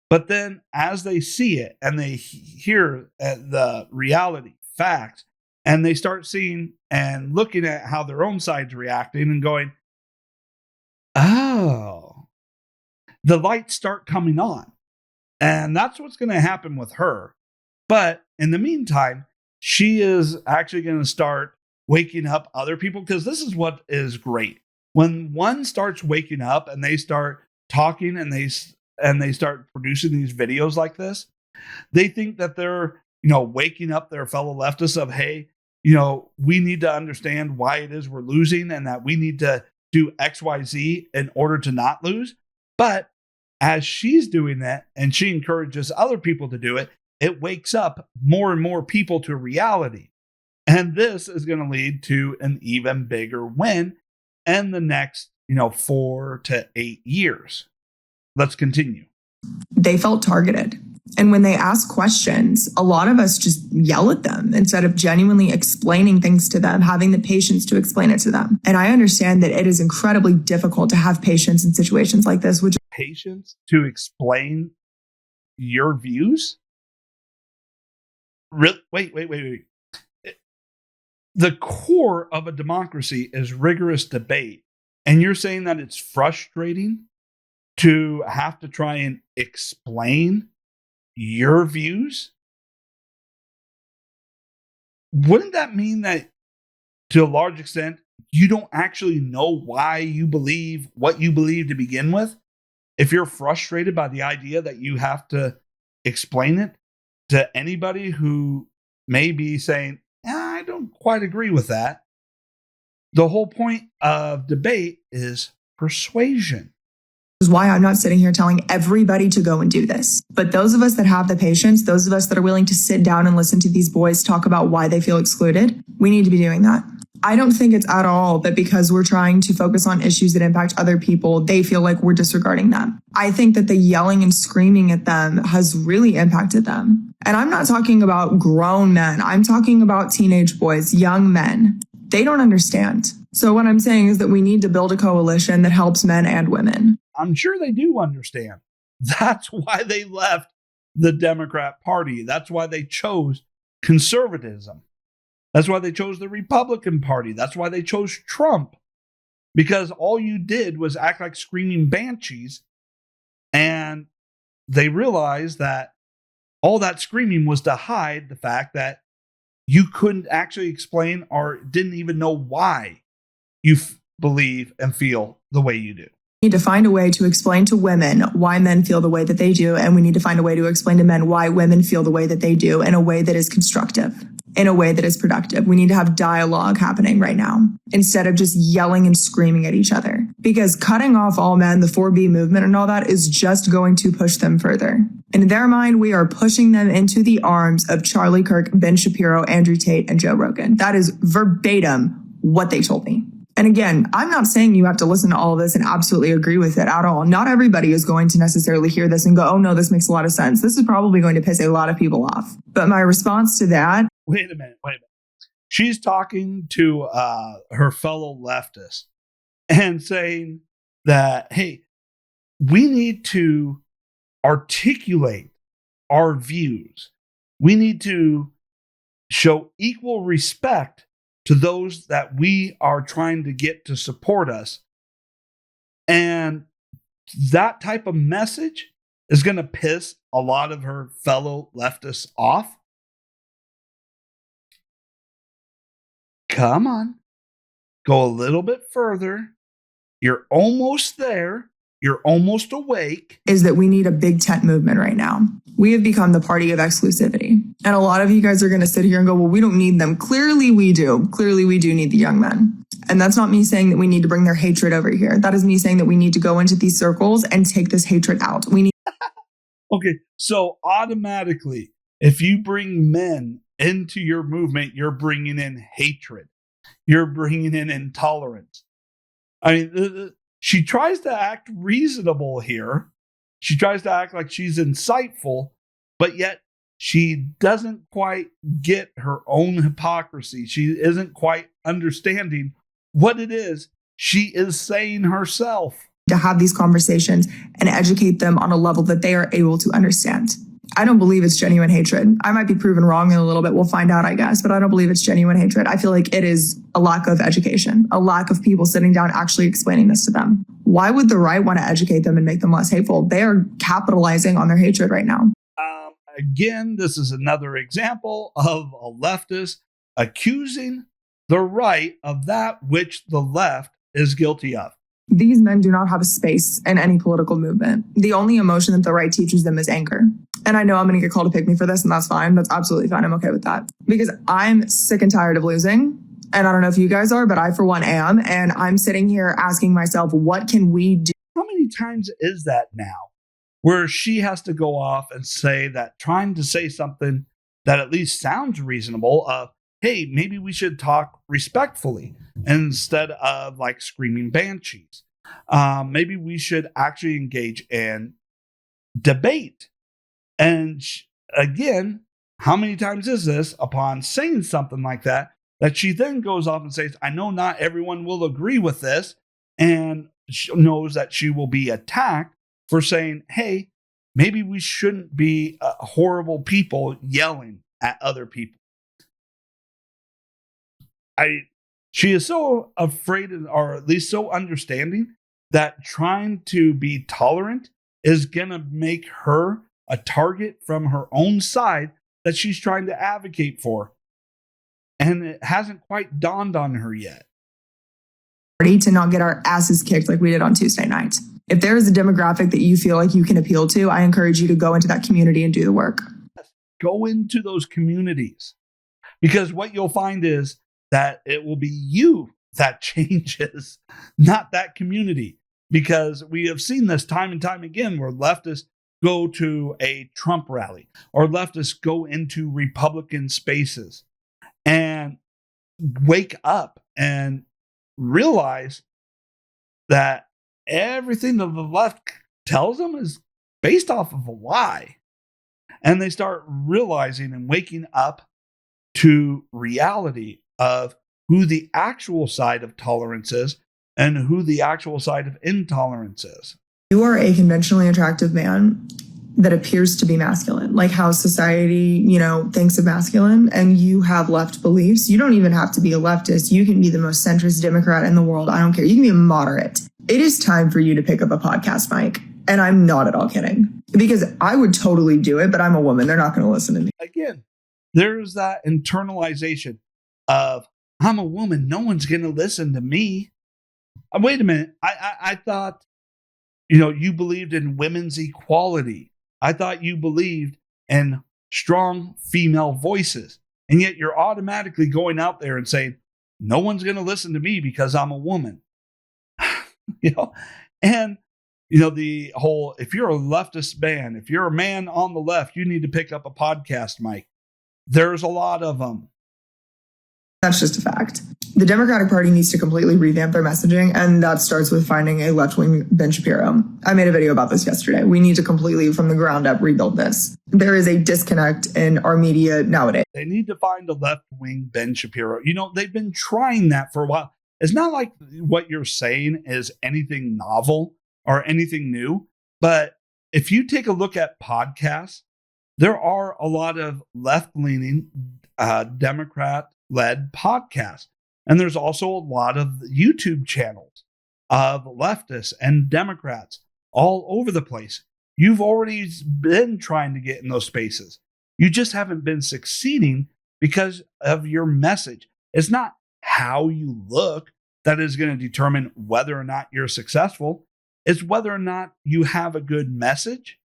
But then as they see it and they hear the reality, facts, and they start seeing and looking at how their own side's reacting and going, oh, the lights start coming on. And that's what's going to happen with her. But in the meantime, she is actually going to start waking up other people, because this is what is great. When one starts waking up and they start talking and they start producing these videos like this, they think that they're, waking up their fellow leftists of, hey, we need to understand why it is we're losing and that we need to do XYZ in order to not lose. But as she's doing that and she encourages other people to do it, it wakes up more and more people to reality. And this is going to lead to an even bigger win in the next, 4 to 8 years. Let's continue. They felt targeted. And when they ask questions, a lot of us just yell at them instead of genuinely explaining things to them, having the patience to explain it to them. And I understand that it is incredibly difficult to have patience in situations like this, which patience to explain your views? Wait. The core of a democracy is rigorous debate. And you're saying that it's frustrating to have to try and explain your views? Wouldn't that mean that, to a large extent, you don't actually know why you believe what you believe to begin with? If you're frustrated by the idea that you have to explain it to anybody who may be saying, I don't quite agree with that. The whole point of debate is persuasion. Is why I'm not sitting here telling everybody to go and do this. But those of us that have the patience, those of us that are willing to sit down and listen to these boys talk about why they feel excluded, we need to be doing that. I don't think it's at all that because we're trying to focus on issues that impact other people, they feel like we're disregarding them. I think that the yelling and screaming at them has really impacted them. And I'm not talking about grown men. I'm talking about teenage boys, young men. They don't understand. So what I'm saying is that we need to build a coalition that helps men and women. I'm sure they do understand. That's why they left the Democrat Party. That's why they chose conservatism. That's why they chose the Republican Party. That's why they chose Trump. Because all you did was act like screaming banshees. And they realized that all that screaming was to hide the fact that you couldn't actually explain or didn't even know why you believe and feel the way you do. We need to find a way to explain to women why men feel the way that they do, and we need to find a way to explain to men why women feel the way that they do in a way that is constructive, in a way that is productive. We need to have dialogue happening right now instead of just yelling and screaming at each other. Because cutting off all men, the 4B movement and all that is just going to push them further. In their mind, we are pushing them into the arms of Charlie Kirk, Ben Shapiro, Andrew Tate, and Joe Rogan. That is verbatim what they told me. And again, I'm not saying you have to listen to all of this and absolutely agree with it at all. Not everybody is going to necessarily hear this and go, oh no, this makes a lot of sense. This is probably going to piss a lot of people off. But my response to that... Wait a minute. She's talking to her fellow leftists and saying that, hey, we need to articulate our views. We need to show equal respect to those that we are trying to get to support us. And that type of message is going to piss a lot of her fellow leftists off. Come on. Go a little bit further. You're almost there. You're almost awake. Is that we need a big tent movement right now. We have become the party of exclusivity. And a lot of you guys are going to sit here and go, well, we don't need them. Clearly we do. Clearly we do need the young men. And that's not me saying that we need to bring their hatred over here. That is me saying that we need to go into these circles and take this hatred out. We need. Okay, so automatically, if you bring men into your movement, you're bringing in hatred. You're bringing in intolerance. I mean, she tries to act reasonable here. She tries to act like she's insightful, but yet she doesn't quite get her own hypocrisy. She isn't quite understanding what it is she is saying herself. To have these conversations and educate them on a level that they are able to understand. I don't believe it's genuine hatred. I might be proven wrong in a little bit. We'll find out, I guess, but I don't believe it's genuine hatred. I feel like it is a lack of education, a lack of people sitting down actually explaining this to them. Why would the right want to educate them and make them less hateful? They are capitalizing on their hatred right now. Again, this is another example of a leftist accusing the right of that which the left is guilty of. These men do not have a space in any political movement. The only emotion that the right teaches them is anger. And I know I'm going to get called a pick me for this, and that's fine. That's absolutely fine. I'm okay with that. Because I'm sick and tired of losing. And I don't know if you guys are, but I, for one, am. And I'm sitting here asking myself, what can we do? How many times is that now where she has to go off and say that, trying to say something that at least sounds reasonable of, hey, maybe we should talk respectfully instead of like screaming banshees. Maybe we should actually engage in debate. And again, how many times is this upon saying something like that, that she then goes off and says, I know not everyone will agree with this, and she knows that she will be attacked for saying, hey, maybe we shouldn't be horrible people yelling at other people. She is so afraid, or at least so understanding, that trying to be tolerant is going to make her a target from her own side that she's trying to advocate for. And it hasn't quite dawned on her yet. To not get our asses kicked like we did on Tuesday night. If there is a demographic that you feel like you can appeal to, I encourage you to go into that community and do the work. Go into those communities. Because what you'll find is that it will be you that changes, not that community. because we have seen this time and time again where leftists go to a Trump rally or leftists go into Republican spaces and wake up and realize that everything that the left tells them is based off of a lie. And they start realizing and waking up to reality of who the actual side of tolerance is and who the actual side of intolerance is. You are a conventionally attractive man that appears to be masculine, like how society, thinks of masculine, and you have left beliefs. You don't even have to be a leftist. You can be the most centrist Democrat in the world. I don't care. You can be a moderate. It is time for you to pick up a podcast mic. And I'm not at all kidding, because I would totally do it, but I'm a woman. They're not going to listen to me. Again, there's that internalization of, I'm a woman. No one's going to listen to me. Wait a minute. I thought, you believed in women's equality. I thought you believed in strong female voices. And yet you're automatically going out there and saying, no one's going to listen to me because I'm a woman. And the whole, if you're a leftist man, if you're a man on the left, you need to pick up a podcast mic. There's a lot of them. That's just a fact. The Democratic Party needs to completely revamp their messaging, and that starts with finding a left-wing Ben Shapiro. I made a video about this yesterday. We need to completely, from the ground up, rebuild this. There is a disconnect in our media nowadays. They need to find a left-wing Ben Shapiro. They've been trying that for a while. It's not like what you're saying is anything novel or anything new, but if you take a look at podcasts, there are a lot of left-leaning Democrat-led podcasts. And there's also a lot of YouTube channels of leftists and Democrats all over the place. You've already been trying to get in those spaces. You just haven't been succeeding because of your message. It's not how you look that is going to determine whether or not you're successful. It's whether or not you have a good message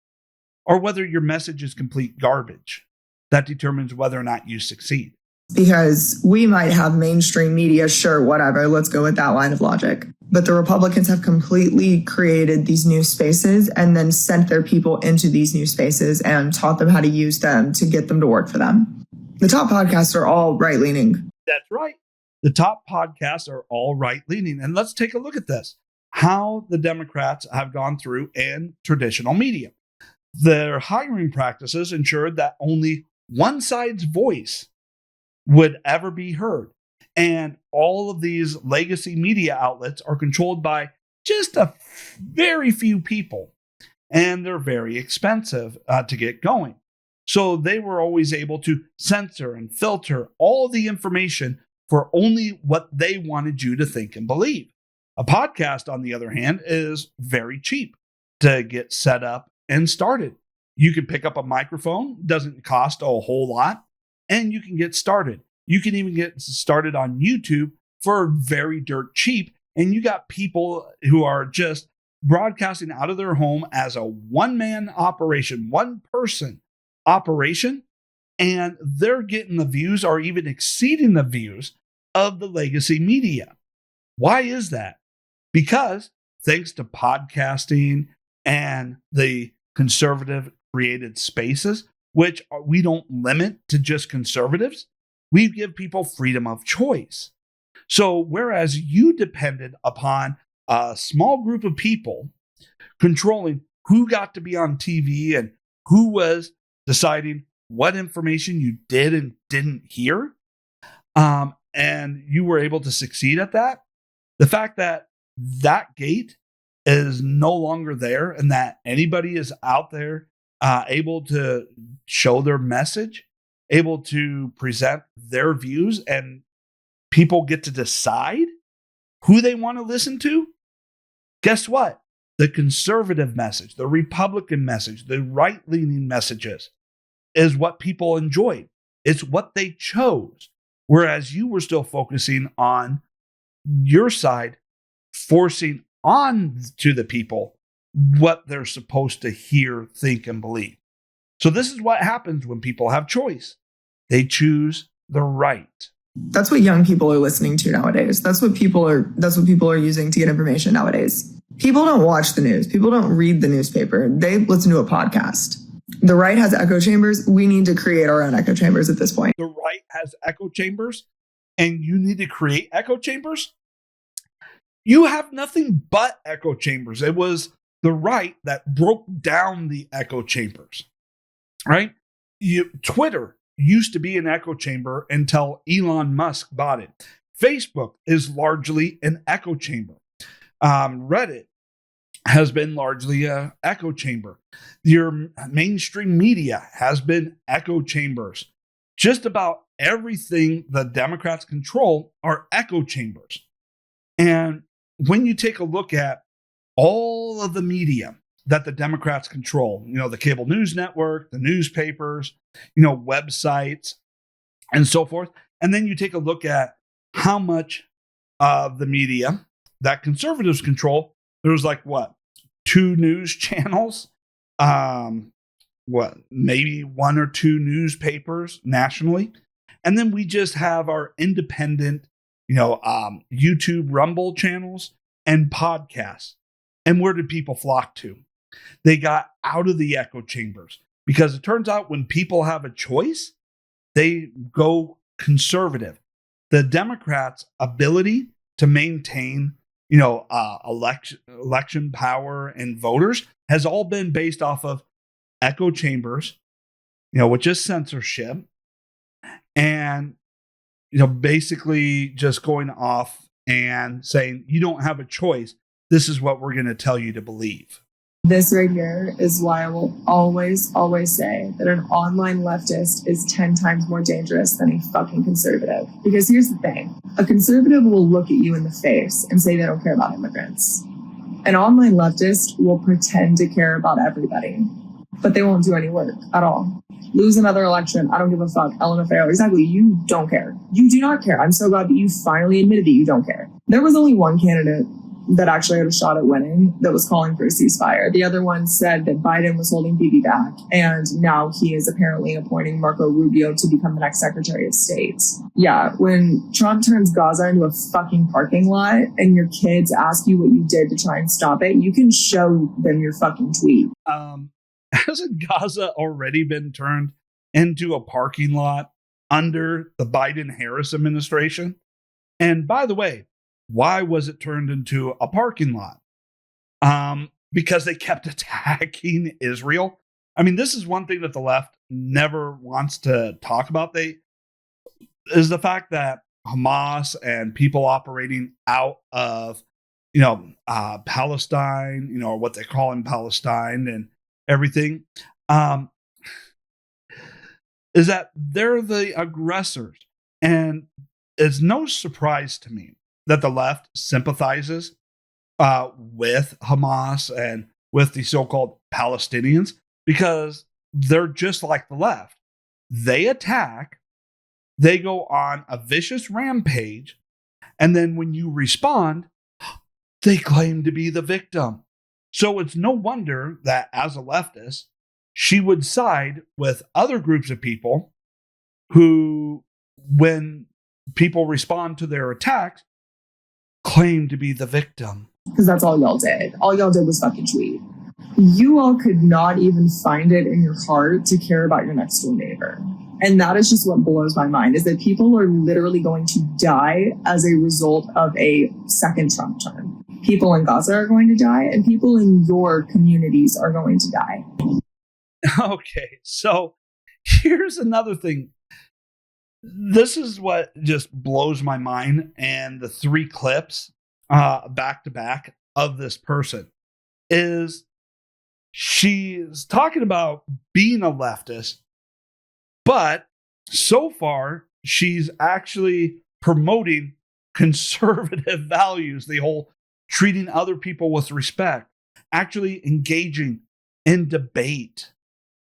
or whether your message is complete garbage. That determines whether or not you succeed. Because we might have mainstream media, sure, whatever, let's go with that line of logic. But the Republicans have completely created these new spaces and then sent their people into these new spaces and taught them how to use them to get them to work for them. The top podcasts are all right-leaning. That's right. The top podcasts are all right-leaning. And let's take a look at this. How the Democrats have gone through in traditional media. Their hiring practices ensured that only one side's voice would ever be heard. And all of these legacy media outlets are controlled by just a very few people. And they're very expensive to get going. So they were always able to censor and filter all the information for only what they wanted you to think and believe. A podcast, on the other hand, is very cheap to get set up and started. You can pick up a microphone, doesn't cost a whole lot, and you can get started. You can even get started on YouTube for very dirt cheap. And you got people who are just broadcasting out of their home as a one-man operation, one-person operation, and they're getting the views or even exceeding the views of the legacy media. Why is that? Because thanks to podcasting and the conservative created spaces, which we don't limit to just conservatives, we give people freedom of choice. So whereas you depended upon a small group of people controlling who got to be on TV and who was deciding what information you did and didn't hear, and you were able to succeed at that, the fact that that gate is no longer there and that anybody is out there able to show their message, able to present their views, and people get to decide who they want to listen to. Guess what? The conservative message, the Republican message, the right-leaning messages is what people enjoyed. It's what they chose. Whereas you were still focusing on your side, forcing on to the people what they're supposed to hear, think, and believe. So this is what happens when people have choice. They choose the right. That's what young people are listening to nowadays. That's what people are using to get information nowadays. People don't watch the news. People don't read the newspaper. They listen to a podcast. The right has echo chambers. We need to create our own echo chambers at this point. The right has echo chambers, and you need to create echo chambers. You have nothing but echo chambers. It was the right that broke down the echo chambers, right? Twitter used to be an echo chamber until Elon Musk bought it. Facebook is largely an echo chamber. Reddit has been largely an echo chamber. Your mainstream media has been echo chambers. Just about everything the Democrats control are echo chambers. And when you take a look at all of the media that the Democrats control, the cable news network, the newspapers, websites, and so forth, and then you take a look at how much of the media that conservatives control, there's 2 news channels, maybe 1 or 2 newspapers nationally, and then we just have our independent YouTube Rumble channels and podcasts. And where did people flock to? They got out of the echo chambers, because it turns out when people have a choice, they go conservative. The Democrats' ability to maintain, election power and voters has all been based off of echo chambers, which is censorship, and basically just going off and saying, you don't have a choice. This is what we're going to tell you to believe. This right here is why I will always, always say that an online leftist is 10 times more dangerous than a fucking conservative. Because here's the thing. A conservative will look at you in the face and say they don't care about immigrants. An online leftist will pretend to care about everybody, but they won't do any work at all. Lose another election, I don't give a fuck. LMFAO, exactly, you don't care. You do not care. I'm so glad that you finally admitted that you don't care. There was only one candidate that actually had a shot at winning that was calling for a ceasefire. The other one said that Biden was holding Bibi back, and now he is apparently appointing Marco Rubio to become the next Secretary of State. Yeah, when Trump turns Gaza into a fucking parking lot and your kids ask you what you did to try and stop it, you can show them your fucking tweet. Hasn't Gaza already been turned into a parking lot under the Biden-Harris administration? And by the way, why was it turned into a parking lot? Because they kept attacking Israel. I mean, this is one thing that the left never wants to talk about. Is the fact that Hamas and people operating out of, Palestine, or what they call in Palestine and everything, is that they're the aggressors. And it's no surprise to me that the left sympathizes with Hamas and with the so-called Palestinians, because they're just like the left. They attack, they go on a vicious rampage, and then when you respond, they claim to be the victim. So it's no wonder that as a leftist, she would side with other groups of people who, when people respond to their attacks, claim to be the victim. Because that's all y'all did. All y'all did was fucking tweet. You all could not even find it in your heart to care about your next door neighbor. And that is just what blows my mind, is that people are literally going to die as a result of a second Trump term. People in Gaza are going to die, and people in your communities are going to die. Okay, so here's another thing. This is what just blows my mind. And the 3 clips back to back of this person is she's talking about being a leftist, but so far she's actually promoting conservative values, the whole treating other people with respect, actually engaging in debate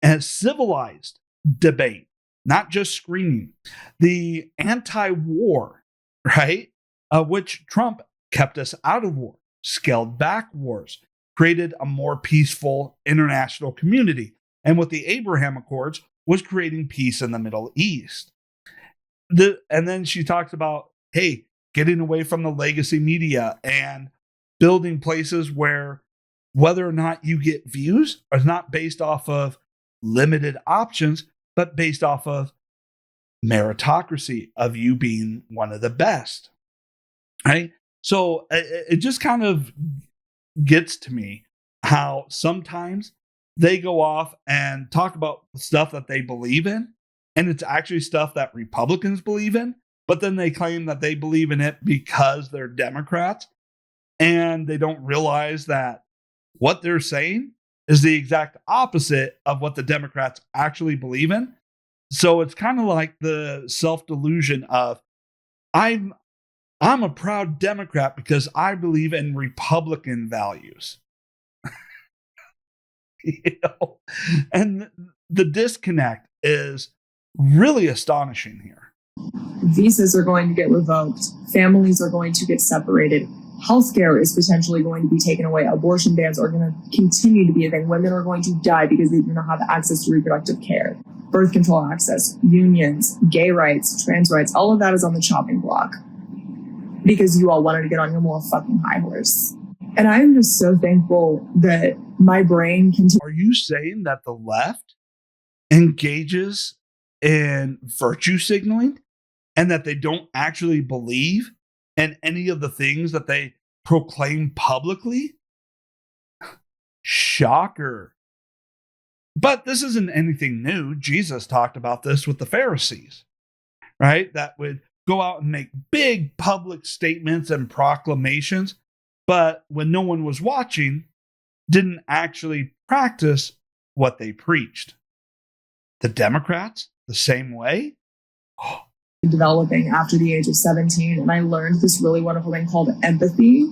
and civilized debate. Not just screaming. The anti-war, right? Which Trump kept us out of war, scaled back wars, created a more peaceful international community. And with the Abraham Accords, was creating peace in the Middle East. And then she talks about, hey, getting away from the legacy media and building places where whether or not you get views is not based off of limited options, but based off of meritocracy of you being one of the best. Right? So it just kind of gets to me how sometimes they go off and talk about stuff that they believe in, and it's actually stuff that Republicans believe in, but then they claim that they believe in it because they're Democrats, and they don't realize that what they're saying is the exact opposite of what the Democrats actually believe in. So it's kind of like the self-delusion of I'm a proud Democrat because I believe in Republican values. And the disconnect is really astonishing here. Visas are going to get revoked. Families are going to get separated. Healthcare is potentially going to be taken away. Abortion bans are going to continue to be a thing. Women are going to die because they do not have access to reproductive care. Birth control access, unions, gay rights, trans rights, all of that is on the chopping block because you all wanted to get on your more fucking high horse. And I'm just so thankful that my brain can... Are you saying that the left engages in virtue signaling and that they don't actually believe in any of the things that they proclaim publicly? Shocker. But this isn't anything new. Jesus talked about this with the Pharisees, right? That would go out and make big public statements and proclamations, but when no one was watching, didn't actually practice what they preached. The Democrats, the same way. Developing after the age of 17, and I learned this really wonderful thing called empathy.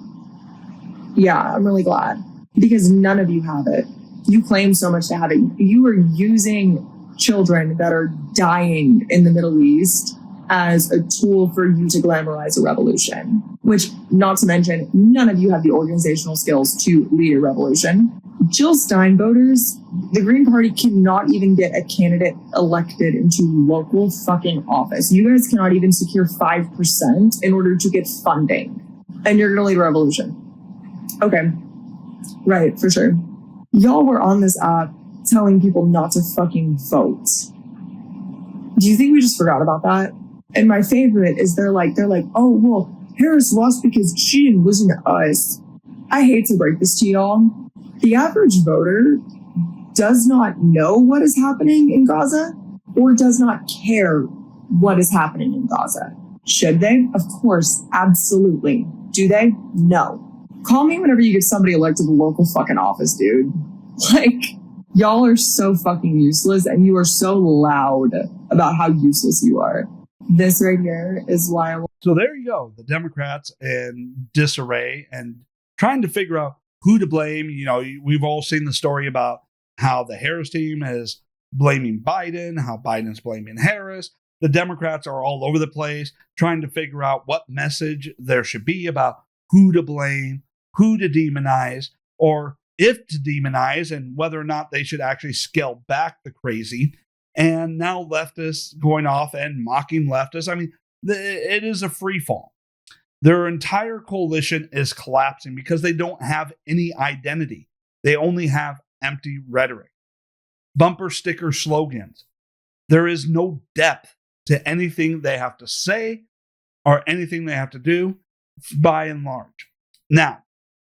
Yeah, I'm really glad because none of you have it. You claim so much to have it. You are using children that are dying in the Middle East as a tool for you to glamorize a revolution, which, not to mention, none of you have the organizational skills to lead a revolution. Jill Stein voters, the Green Party cannot even get a candidate elected into local fucking office. You guys cannot even secure 5% in order to get funding. And you're going to lead a revolution. Okay. Right, for sure. Y'all were on this app telling people not to fucking vote. Do you think we just forgot about that? And my favorite is they're like, oh, well, Harris lost because she didn't listen to us. I hate to break this to y'all. The average voter does not know what is happening in Gaza or does not care what is happening in Gaza. Should they? Of course, absolutely. Do they? No. Call me whenever you get somebody elected to local fucking office, dude. Like, y'all are so fucking useless and you are so loud about how useless you are. This right here is why So there you go. The Democrats in disarray and trying to figure out who to blame. You know, we've all seen the story about how the Harris team is blaming Biden, how Biden's blaming Harris. The Democrats are all over the place trying to figure out what message there should be about who to blame, who to demonize, or if to demonize, and whether or not they should actually scale back the crazy. And now leftists going off and mocking leftists. I mean, it is a free fall. Their entire coalition is collapsing because they don't have any identity. They only have empty rhetoric, bumper sticker slogans. There is no depth to anything they have to say or anything they have to do, by and large. Now,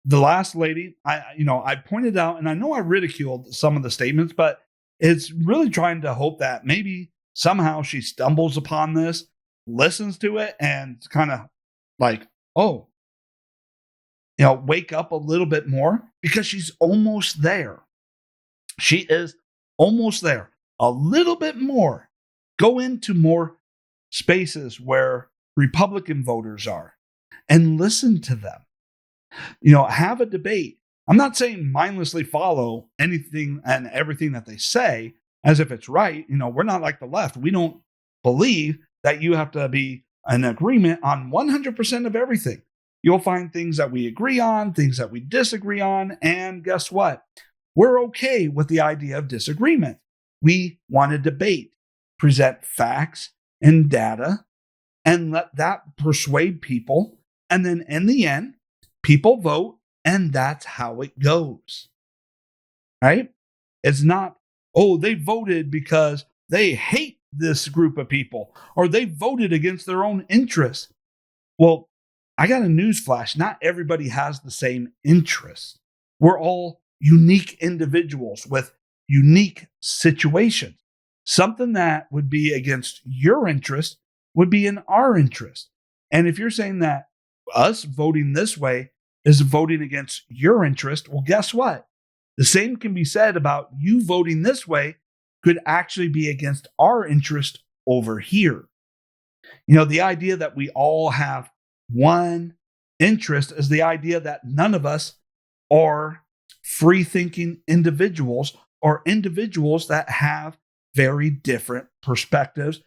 the last lady, I pointed out, and I know I ridiculed some of the statements, but it's really trying to hope that maybe somehow she stumbles upon this, listens to it, and kind of like, wake up a little bit more, because she's almost there. She is almost there. A little bit more. Go into more spaces where Republican voters are and listen to them. Have a debate. I'm not saying mindlessly follow anything and everything that they say as if it's right. We're not like the left. We don't believe that you have to be in agreement on 100% of everything. You'll find things that we agree on, things that we disagree on, and guess what? We're okay with the idea of disagreement. We want to debate, present facts and data, and let that persuade people. And then in the end, people vote and that's how it goes. Right? It's not, oh, they voted because they hate this group of people or they voted against their own interests. Well, I got a news flash. Not everybody has the same interests. We're all unique individuals with unique situations. Something that would be against your interest would be in our interest. And if you're saying that us voting this way is voting against your interest, well, guess what? The same can be said about you voting this way could actually be against our interest over here. You know, the idea that we all have one interest is the idea that none of us are free-thinking individuals or individuals that have very different perspectives,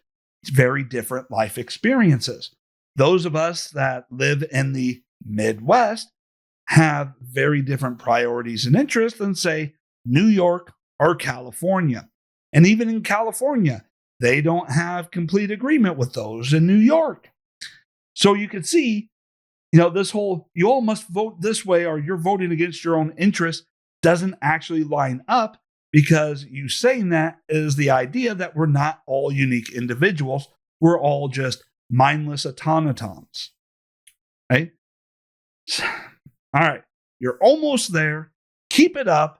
very different life experiences. Those of us that live in the Midwest have very different priorities and interests than, say, New York or California. And even in California, they don't have complete agreement with those in New York. So you can see, you know, this whole, you all must vote this way or you're voting against your own interests doesn't actually line up, because you saying that is the idea that we're not all unique individuals. We're all just mindless automatons, right? All right, you're almost there. Keep it up.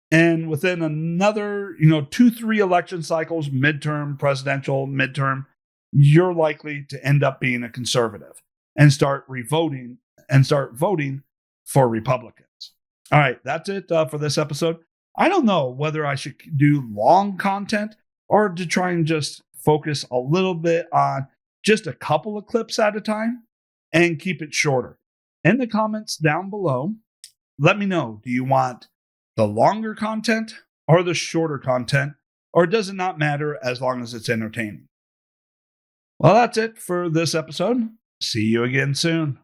And within another, 2-3 election cycles, midterm, presidential, midterm, you're likely to end up being a conservative and start voting for Republicans. All right, that's it for this episode. I don't know whether I should do long content or to try and just focus a little bit on just a couple of clips at a time and keep it shorter. In the comments down below, let me know, do you want the longer content or the shorter content, or does it not matter as long as it's entertaining? Well, that's it for this episode. See you again soon.